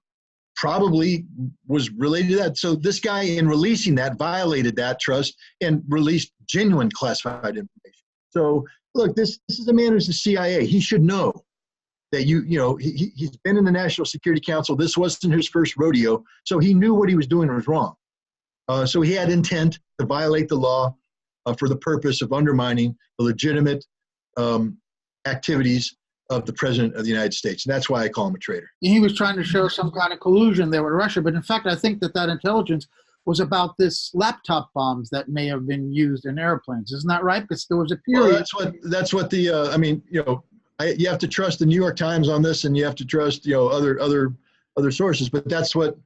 probably was related to that. So this guy, in releasing that, violated that trust and released genuine classified information. So look, this is a man who's the CIA. He should know that he's been in the National Security Council. This wasn't his first rodeo. So he knew what he was doing was wrong. So he had intent to violate the law for the purpose of undermining the legitimate activities of the president of the United States. And that's why I call him a traitor. He was trying to show some kind of collusion there with Russia. But in fact, I think that intelligence was about this laptop bombs that may have been used in airplanes. Isn't that right? Because there was a period. Well, that's what you have to trust the New York Times on this, and you have to trust, other sources. But that's what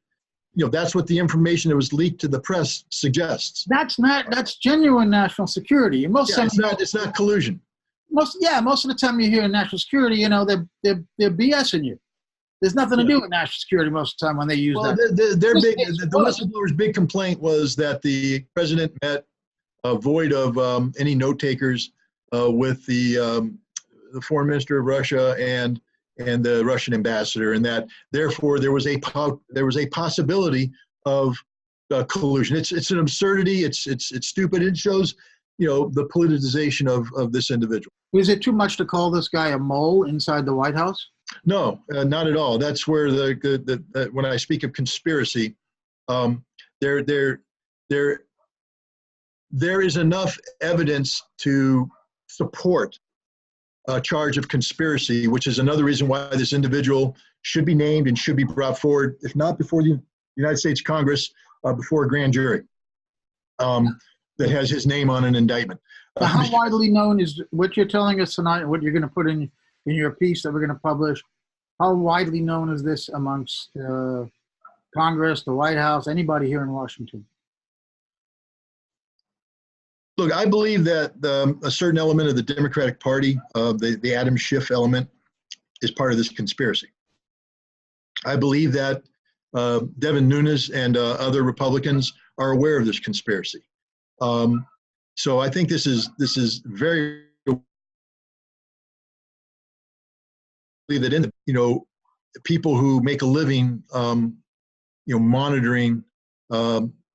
the information that was leaked to the press suggests. That's genuine national security. It's not collusion. Most of the time you hear national security, they're BSing you. There's nothing to do with national security most of the time when they use that. The whistleblower's big complaint was that the president met void of any note takers with the foreign minister of Russia and the Russian ambassador, and that therefore there was a possibility of collusion. It's an absurdity. It's stupid. It shows the politicization of this individual. Is it too much to call this guy a mole inside the White House? No, not at all. That's where when I speak of conspiracy, there is enough evidence to support a charge of conspiracy, which is another reason why this individual should be named and should be brought forward, if not before the United States Congress, before a grand jury that has his name on an indictment. How widely known is what you're telling us tonight, what you're going to put in your piece that we're going to publish? How widely known is this amongst Congress, the White House, anybody here in Washington? Look, I believe that a certain element of the Democratic Party, the Adam Schiff element, is part of this conspiracy. I believe that Devin Nunes and other Republicans are aware of this conspiracy. So I think this is very that people who make a living monitoring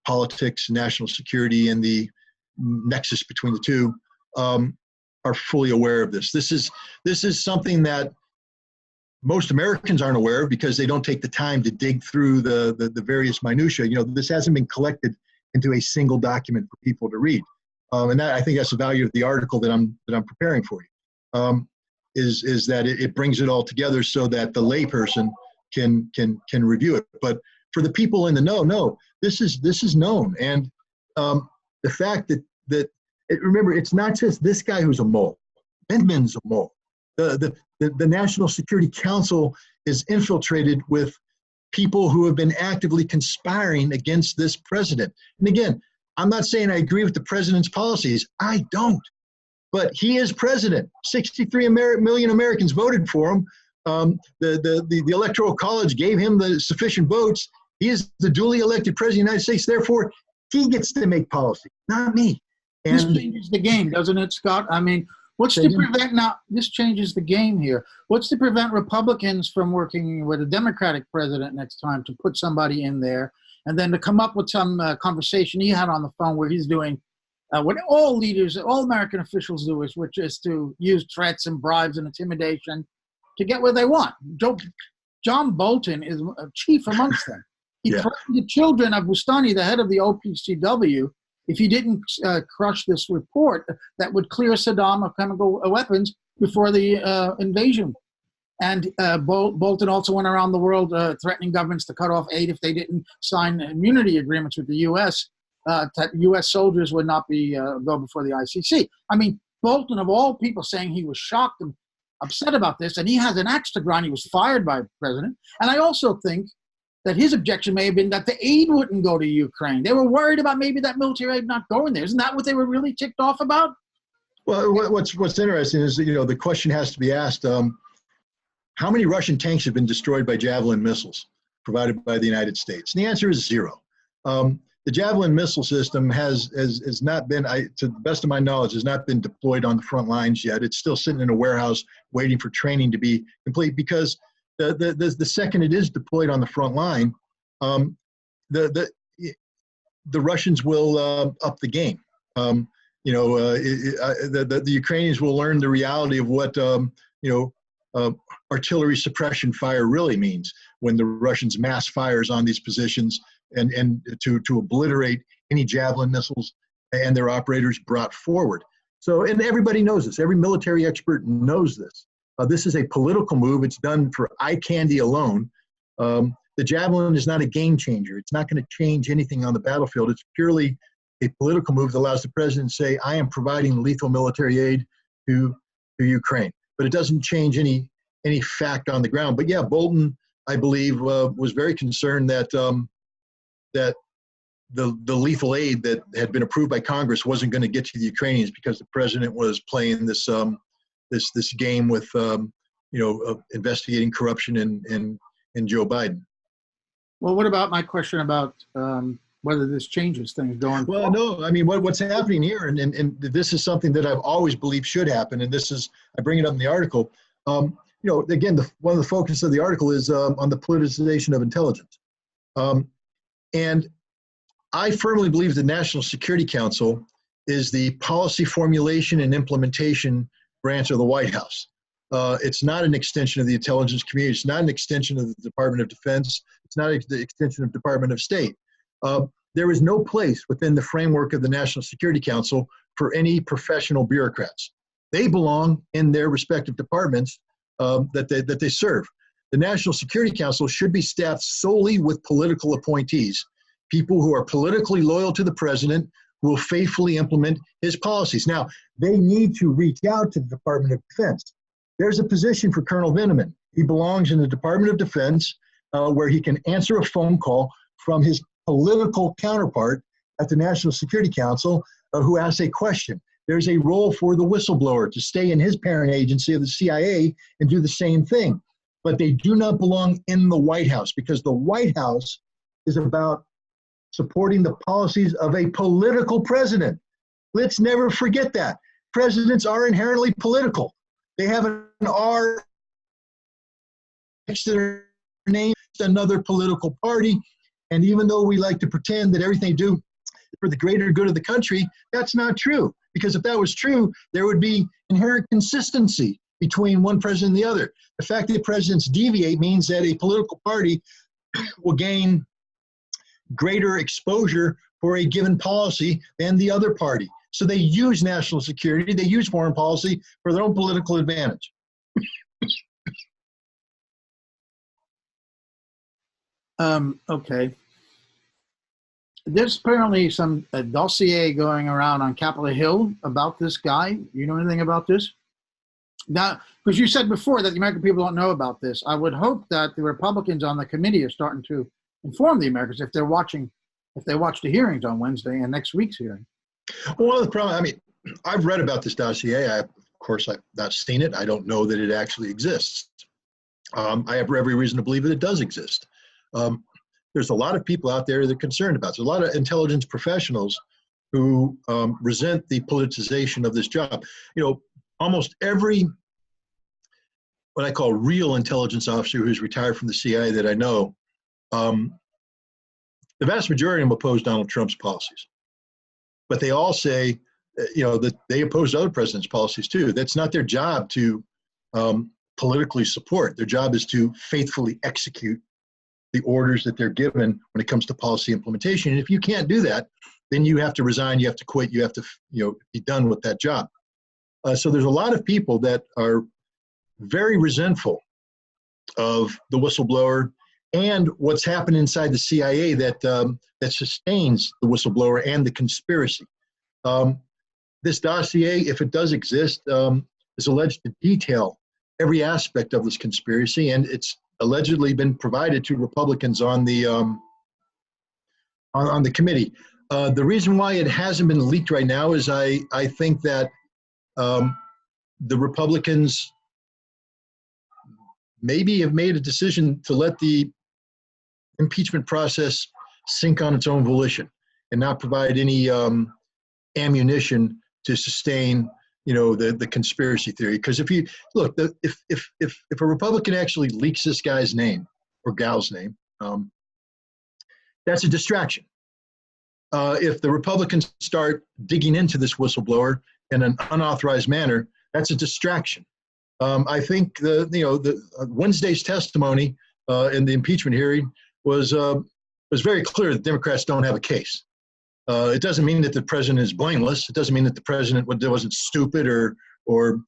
politics, national security, and the nexus between the two are fully aware of this. This is something that most Americans aren't aware of because they don't take the time to dig through the various minutiae. This hasn't been collected into a single document for people to read. And I think that's the value of the article that I'm preparing for you, is that it brings it all together so that the layperson can review it. But for the people in the know, no, this is known. And the fact that remember, it's not just this guy who's a mole. Vindman's a mole. The National Security Council is infiltrated with people who have been actively conspiring against this president. And again, I'm not saying I agree with the president's policies. I don't. But he is president. 63 million Americans voted for him. The Electoral College gave him the sufficient votes. He is the duly elected president of the United States. Therefore, he gets to make policy, not me. And this changes the game, doesn't it, Scott? I mean, what's to prevent now? This changes the game here. What's to prevent Republicans from working with a Democratic president next time to put somebody in there and then to come up with some conversation he had on the phone where he's doing what all leaders, all American officials do, which is to use threats and bribes and intimidation to get what they want. John Bolton is chief amongst them. He threatened the children of Bustani, the head of the OPCW, if he didn't crush this report that would clear Saddam of chemical weapons before the invasion. And Bolton also went around the world threatening governments to cut off aid if they didn't sign immunity agreements with the U.S., that U.S. soldiers would not be go before the ICC. I mean, Bolton, of all people, saying he was shocked and upset about this, and he has an axe to grind. He was fired by the president. And I also think that his objection may have been that the aid wouldn't go to Ukraine. They were worried about maybe that military aid not going there. Isn't that what they were really ticked off about? Well, what's interesting is, the question has to be asked, how many Russian tanks have been destroyed by Javelin missiles provided by the United States? And the answer is 0. The Javelin missile system has not been, to the best of my knowledge, has not been deployed on the front lines yet. It's still sitting in a warehouse waiting for training to be complete, because the second it is deployed on the front line, the Russians will up the game. The Ukrainians will learn the reality of what artillery suppression fire really means when the Russians mass fires on these positions and to obliterate any Javelin missiles and their operators brought forward. So, and everybody knows this. Every military expert knows this. This is a political move. It's done for eye candy alone. The Javelin is not a game changer. It's not going to change anything on the battlefield. It's purely a political move that allows the president to say, I am providing lethal military aid to Ukraine. But it doesn't change any fact on the ground. But yeah, Bolton, I believe, was very concerned that the lethal aid that had been approved by Congress wasn't going to get to the Ukrainians because the president was playing this game with investigating corruption in Joe Biden. Well, what about my question about whether this changes things going forward? Well, no, I mean, what's happening here, and this is something that I've always believed should happen, and I bring it up in the article. Again, one of the focus of the article is on the politicization of intelligence. And I firmly believe the National Security Council is the policy formulation and implementation branch of the White House. It's not an extension of the intelligence community. It's not an extension of the Department of Defense. It's not the extension of Department of State. There is no place within the framework of the National Security Council for any professional bureaucrats. They belong in their respective departments that they serve. The National Security Council should be staffed solely with political appointees, people who are politically loyal to the president, who will faithfully implement his policies. Now, they need to reach out to the Department of Defense. There's a position for Colonel Vindman. He belongs in the Department of Defense, where he can answer a phone call from his political counterpart at the National Security Council who asks a question. There's a role for the whistleblower to stay in his parent agency of the CIA and do the same thing. But they do not belong in the White House, because the White House is about supporting the policies of a political president. Let's never forget that. Presidents are inherently political. They have an R next to their name, it's another political party. And even though we like to pretend that everything they do for the greater good of the country, that's not true. Because if that was true, there would be inherent consistency between one president and the other. The fact that presidents deviate means that a political party will gain greater exposure for a given policy than the other party. So they use national security, they use foreign policy for their own political advantage. Okay. There's apparently some dossier going around on Capitol Hill about this guy. You know anything about this? Now, because you said before that the American people don't know about this, I would hope that the Republicans on the committee are starting to inform the Americans if they watch the hearings on Wednesday and next week's hearing. Well, the problem, I mean, I've read about this dossier. Of course, I've not seen it. I don't know that it actually exists. I have every reason to believe that it does exist. There's a lot of people out there that are concerned about it. There's a lot of intelligence professionals who resent the politicization of this job. You know, almost every, what I call real intelligence officer who's retired from the CIA that I know, the vast majority of them oppose Donald Trump's policies. But they all say, you know, that they oppose other presidents' policies too. That's not their job to politically support. Their job is to faithfully execute the orders that they're given when it comes to policy implementation. And if you can't do that, then you have to resign, you have to quit, you have to, you know, be done with that job. So there's a lot of people that are very resentful of the whistleblower and what's happened inside the CIA that that sustains the whistleblower and the conspiracy. This dossier, if it does exist, is alleged to detail every aspect of this conspiracy, and it's allegedly been provided to Republicans on the committee. The reason why it hasn't been leaked right now is I think that the Republicans maybe have made a decision to let the impeachment process sink on its own volition and not provide any ammunition to sustain, you know, the conspiracy theory. Because if you look, if a Republican actually leaks this guy's name or gal's name, that's a distraction. If the Republicans start digging into this whistleblower in an unauthorized manner, that's a distraction. I think the Wednesday's testimony in the impeachment hearing was very clear that Democrats don't have a case. It doesn't mean that the president is blameless. It doesn't mean that the president wasn't stupid or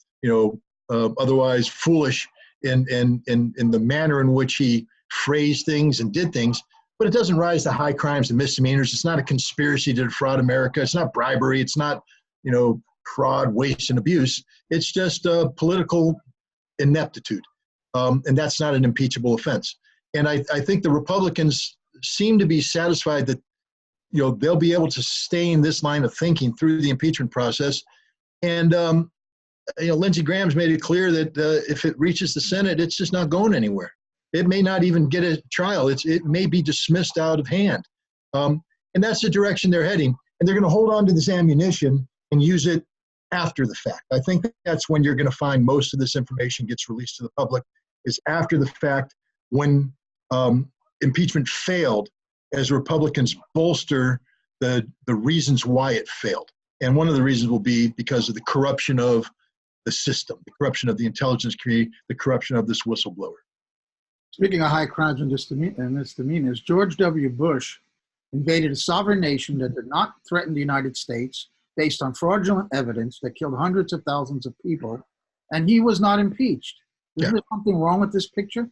otherwise foolish in the manner in which he phrased things and did things. But it doesn't rise to high crimes and misdemeanors. It's not a conspiracy to defraud America. It's not bribery. It's not, fraud, waste, and abuse. It's just political ineptitude. And that's not an impeachable offense. And I think the Republicans seem to be satisfied that, they'll be able to sustain this line of thinking through the impeachment process. And, Lindsey Graham's made it clear that if it reaches the Senate, it's just not going anywhere. It may not even get a trial. It may be dismissed out of hand. And that's the direction they're heading. And they're going to hold on to this ammunition and use it after the fact. I think that's when you're going to find most of this information gets released to the public, is after the fact, when impeachment failed, as Republicans bolster the reasons why it failed. And one of the reasons will be because of the corruption of the system, the corruption of the intelligence community, the corruption of this whistleblower. Speaking of high crimes and misdemeanors, George W. Bush invaded a sovereign nation that did not threaten the United States based on fraudulent evidence that killed hundreds of thousands of people, and he was not impeached. Is there something wrong with this picture?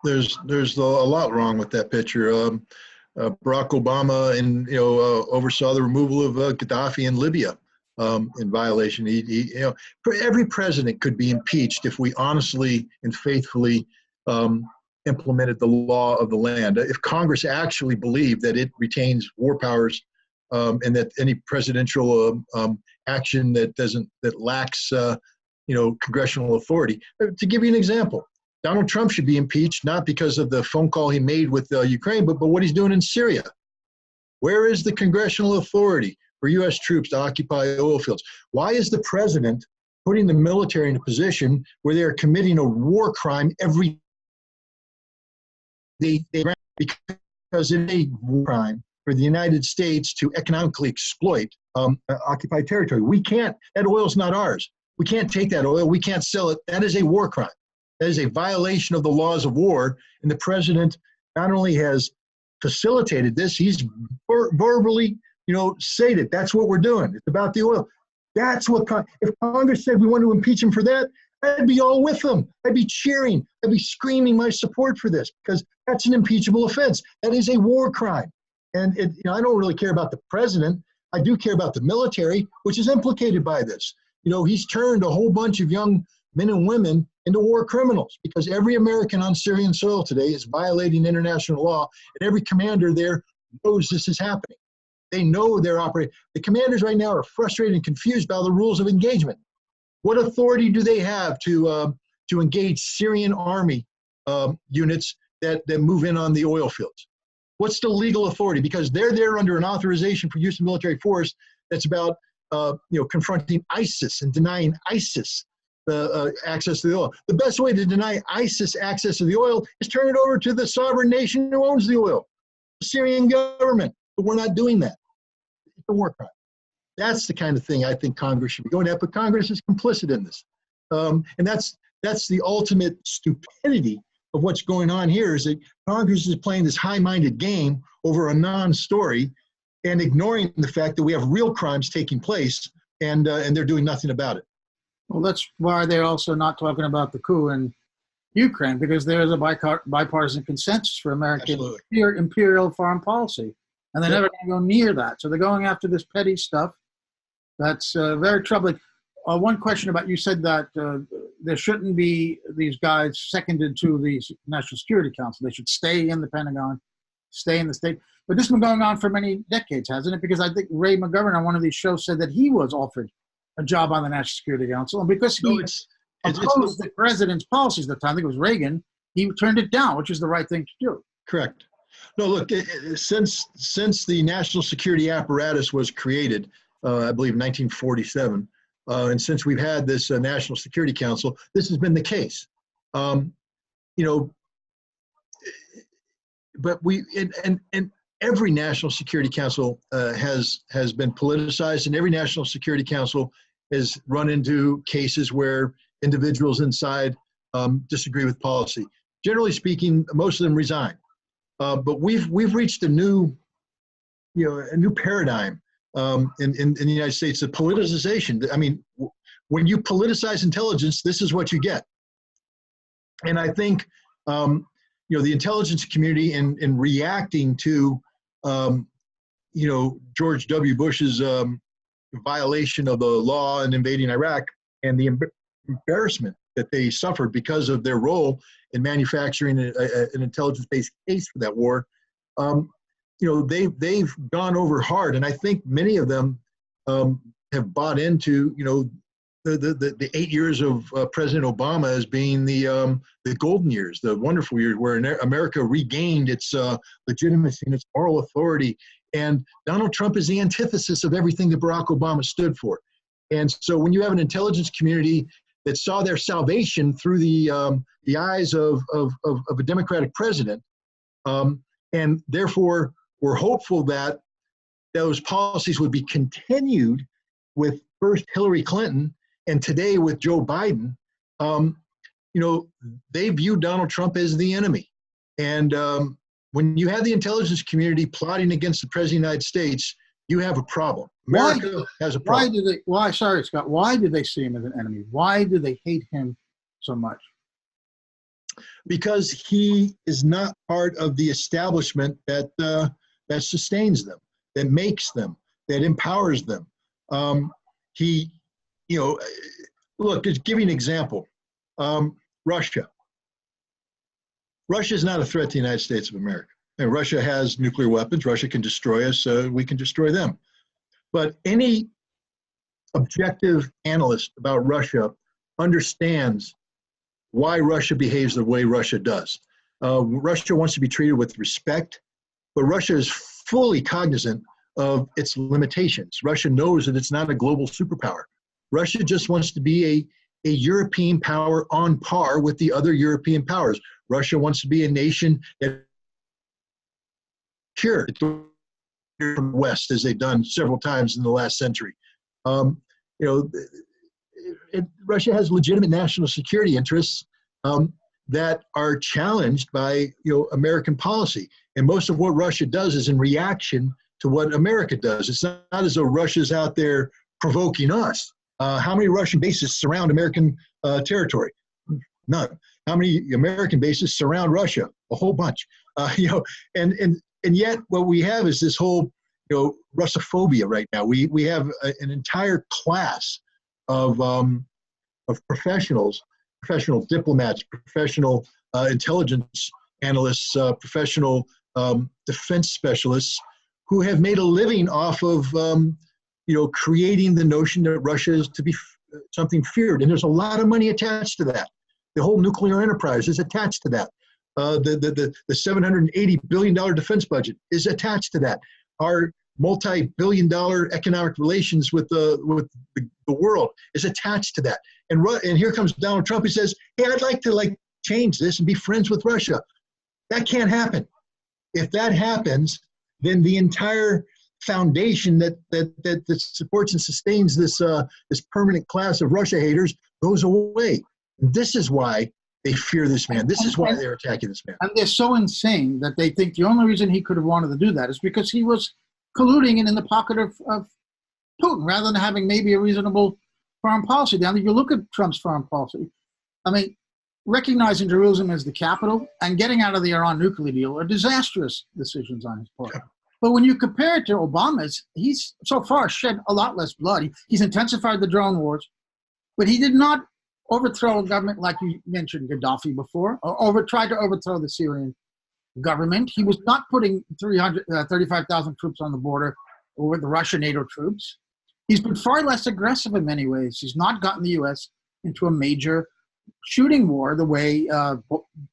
There's a lot wrong with that picture. Barack Obama oversaw the removal of Gaddafi in Libya in violation. Every president could be impeached if we honestly and faithfully implemented the law of the land. If Congress actually believed that it retains war powers and that any presidential action that lacks congressional authority. To give you an example, Donald Trump should be impeached not because of the phone call he made with Ukraine, but what he's doing in Syria. Where is the congressional authority for U.S. troops to occupy oil fields? Why is the president putting the military in a position where they are committing a war crime every day? Because it's a war crime for the United States to economically exploit occupied territory. We can't. That oil's not ours. We can't take that oil. We can't sell it. That is a war crime. That is a violation of the laws of war. And the president not only has facilitated this, he's verbally, stated that's what we're doing. It's about the oil. That's what, if Congress said we want to impeach him for that, I'd be all with them. I'd be cheering. I'd be screaming my support for this because that's an impeachable offense. That is a war crime. And I don't really care about the president. I do care about the military, which is implicated by this. He's turned a whole bunch of young men and women into war criminals because every American on Syrian soil today is violating international law, and every commander there knows this is happening. They know they're operating. The commanders right now are frustrated and confused by the rules of engagement. What authority do they have to engage Syrian army units that move in on the oil fields? What's the legal authority? Because they're there under an authorization for use of military force that's about confronting ISIS and denying ISIS access to the oil. The best way to deny ISIS access to the oil is turn it over to the sovereign nation who owns the oil, the Syrian government. But we're not doing that. It's a war crime. That's the kind of thing I think Congress should be going at, but Congress is complicit in this. And that's the ultimate stupidity of what's going on here, is that Congress is playing this high-minded game over a non-story and ignoring the fact that we have real crimes taking place, and they're doing nothing about it. Well, that's why they're also not talking about the coup in Ukraine, because there's a bipartisan consensus for American imperial foreign policy, and they're never going to go near that. So they're going after this petty stuff. That's very troubling. One question about, you said that there shouldn't be these guys seconded to the National Security Council. They should stay in the Pentagon, stay in the state. But this has been going on for many decades, hasn't it? Because I think Ray McGovern on one of these shows said that he was offered a job on the National Security Council, and because he opposed the president's policies at the time, I think it was Reagan, he turned it down, which is the right thing to do. Correct. No, look, since the national security apparatus was created, I believe 1947, and since we've had this National Security Council, this has been the case. But every National Security Council has been politicized, and every National Security Council has run into cases where individuals inside disagree with policy. Generally speaking, most of them resign. But we've reached a new paradigm in the United States, the politicization. I mean, when you politicize intelligence, this is what you get. And I think the intelligence community in reacting to George W. Bush's violation of the law and invading Iraq, and the embarrassment that they suffered because of their role in manufacturing an intelligence-based case for that war, they've gone over hard, and I think many of them have bought into the 8 years of President Obama as being the golden years, the wonderful years where America regained its legitimacy and its moral authority. And Donald Trump is the antithesis of everything that Barack Obama stood for. And so when you have an intelligence community that saw their salvation through the eyes of a Democratic president, and therefore were hopeful that those policies would be continued with first Hillary Clinton and today with Joe Biden, they view Donald Trump as the enemy. And when you have the intelligence community plotting against the President of the United States, you have a problem. America has a problem. Sorry, Scott, why do they see him as an enemy? Why do they hate him so much? Because he is not part of the establishment that sustains them, that makes them, that empowers them. Look, just give you an example. Russia. Russia is not a threat to the United States of America. And Russia has nuclear weapons. Russia can destroy us, we can destroy them. But any objective analyst about Russia understands why Russia behaves the way Russia does. Russia wants to be treated with respect, but Russia is fully cognizant of its limitations. Russia knows that it's not a global superpower. Russia just wants to be a European power on par with the other European powers. Russia wants to be a nation that from the West, as they've done several times in the last century. Russia has legitimate national security interests that are challenged by American policy. And most of what Russia does is in reaction to what America does. It's not as though Russia's out there provoking us. How many Russian bases surround American territory? None. How many American bases surround Russia? A whole bunch. And yet what we have is this whole Russophobia right now. We have an entire class of professionals, professional diplomats, professional intelligence analysts, professional defense specialists who have made a living off of creating the notion that Russia is to be something feared. And there's a lot of money attached to that. The whole nuclear enterprise is attached to that. The $780 billion defense budget is attached to that. Our multi-billion-dollar economic relations with the world is attached to that. And here comes Donald Trump. He says, "Hey, I'd like to change this and be friends with Russia." That can't happen. If that happens, then the entire foundation that supports and sustains this permanent class of Russia haters goes away. And this is why they fear this man. This is why they're attacking this man. And they're so insane that they think the only reason he could have wanted to do that is because he was colluding and in the pocket of Putin, rather than having maybe a reasonable foreign policy. Now, if you look at Trump's foreign policy, I mean, recognizing Jerusalem as the capital and getting out of the Iran nuclear deal are disastrous decisions on his part. Yeah. But when you compare it to Obama's, he's so far shed a lot less blood. He's intensified the drone wars, but he did not overthrow a government like you mentioned Gaddafi before, or tried to overthrow the Syrian government. He was not putting 35,000 troops on the border with the Russian NATO troops. He's been far less aggressive in many ways. He's not gotten the U.S. into a major shooting war the way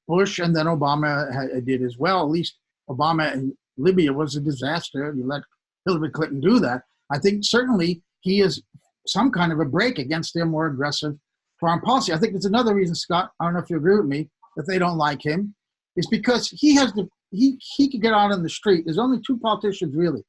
Bush and then Obama did as well. At least Obama in Libya was a disaster. You let Hillary Clinton do that. I think certainly he is some kind of a break against their more aggressive foreign policy. I think there's another reason, Scott, I don't know if you agree with me, that they don't like him, is because he could get out on the street. There's only two politicians really,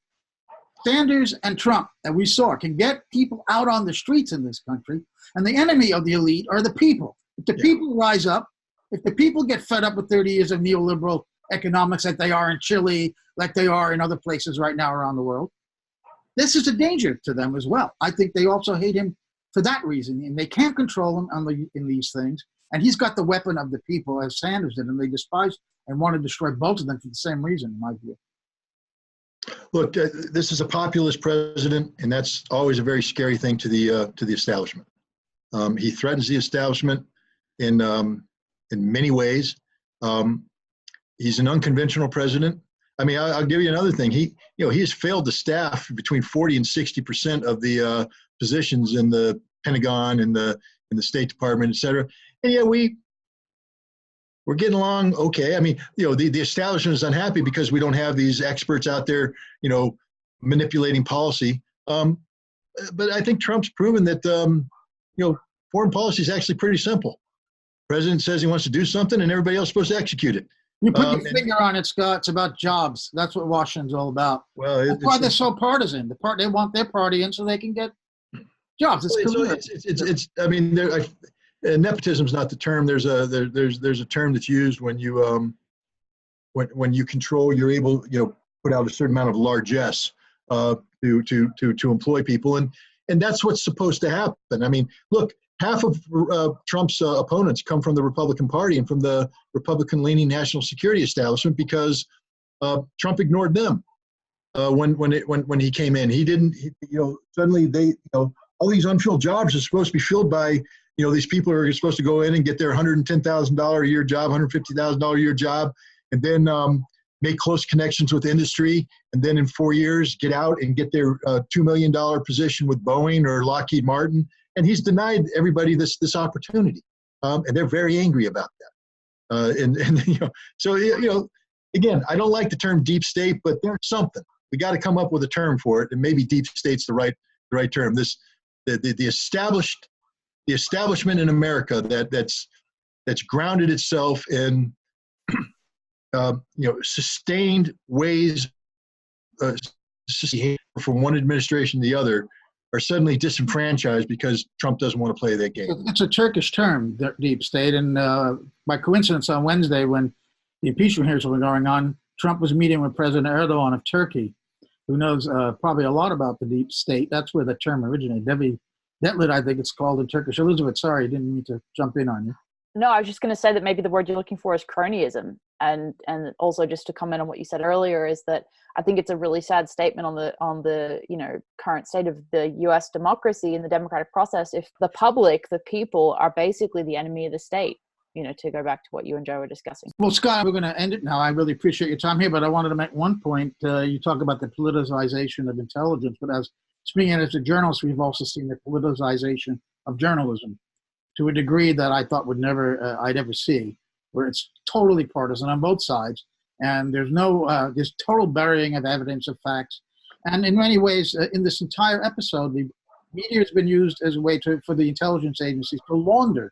Sanders and Trump, that we saw can get people out on the streets in this country, and the enemy of the elite are the people. If the people rise up, if the people get fed up with 30 years of neoliberal economics like they are in Chile, like they are in other places right now around the world, this is a danger to them as well. I think they also hate him for that reason, and they can't control him in these things. And he's got the weapon of the people, as Sanders did, and they despise and want to destroy both of them for the same reason, in my view. Look, this is a populist president, and that's always a very scary thing to the establishment. He threatens the establishment in many ways. He's an unconventional president. I mean, I'll give you another thing. He has failed to staff between 40 and 60% of the positions in the Pentagon and in the State Department, et cetera. And yeah, we're getting along okay. I mean, the establishment is unhappy because we don't have these experts out there, manipulating policy. But I think Trump's proven that, foreign policy is actually pretty simple. The president says he wants to do something, and everybody else is supposed to execute it. You put your finger on it, Scott. It's about jobs. That's what Washington's all about. Well, that's why they're so partisan. They want their party in so they can get jobs. I mean, nepotism is not the term. There's a term that's used when you when you control, you're able, put out a certain amount of largesse to employ people, and that's what's supposed to happen. I mean, look, half of Trump's opponents come from the Republican Party and from the Republican-leaning national security establishment because Trump ignored them when he came in. He didn't. Suddenly all these unfilled jobs are supposed to be filled by these people are supposed to go in and get their $110,000 a year job, $150,000 a year job, and then make close connections with industry, and then in 4 years get out and get their $2 million position with Boeing or Lockheed Martin. And he's denied everybody this opportunity, and they're very angry about that. So again, I don't like the term deep state, but there's something. We got to come up with a term for it, and maybe deep state's the right term. The establishment in America that's grounded itself in sustained ways from one administration to the other are suddenly disenfranchised because Trump doesn't want to play that game. It's a Turkish term, the deep state. And by coincidence, on Wednesday, when the impeachment hearings were going on, Trump was meeting with President Erdogan of Turkey, who knows probably a lot about the deep state. That's where the term originated. Devlet, I think it's called in Turkish. Elizabeth, sorry, didn't mean to jump in on you. No, I was just going to say that maybe the word you're looking for is cronyism. And also just to comment on what you said earlier is that I think it's a really sad statement on the current state of the US democracy and the democratic process if the public, the people, are basically the enemy of the state, to go back to what you and Joe were discussing. Well, Scott, we're going to end it now. I really appreciate your time here, but I wanted to make one point. You talk about the politicization of intelligence, but speaking as a journalist, we've also seen the politicization of journalism to a degree that I thought I'd ever see, where it's totally partisan on both sides, and there's total burying of evidence of facts. And in many ways, in this entire episode, the media has been used as a way for the intelligence agencies to launder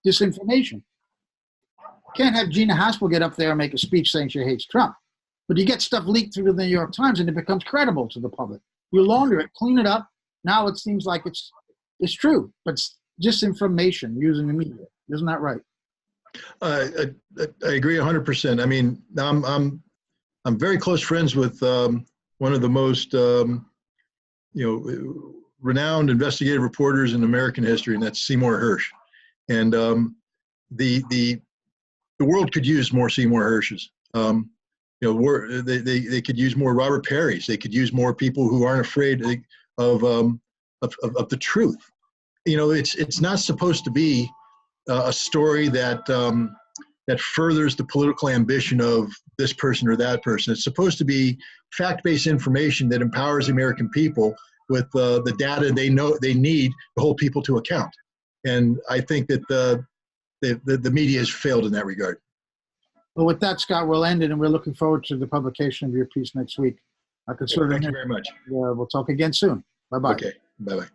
disinformation. You can't have Gina Haspel get up there and make a speech saying she hates Trump, but you get stuff leaked through the New York Times and it becomes credible to the public. You launder it, clean it up. Now it seems like it's true, but it's disinformation using the media. Isn't that right? I agree 100%. I mean, I'm very close friends with one of the most renowned investigative reporters in American history, and that's Seymour Hersh. And the world could use more Seymour Hershes. They could use more Robert Perrys. They could use more people who aren't afraid of the truth. It's not supposed to be a story that furthers the political ambition of this person or that person. It's supposed to be fact-based information that empowers the American people with the data they know they need to hold people to account. And I think that the media has failed in that regard. Well, with that, Scott, we'll end it, and we're looking forward to the publication of your piece next week. Thank you very much. We'll talk again soon. Bye-bye. Okay, bye-bye.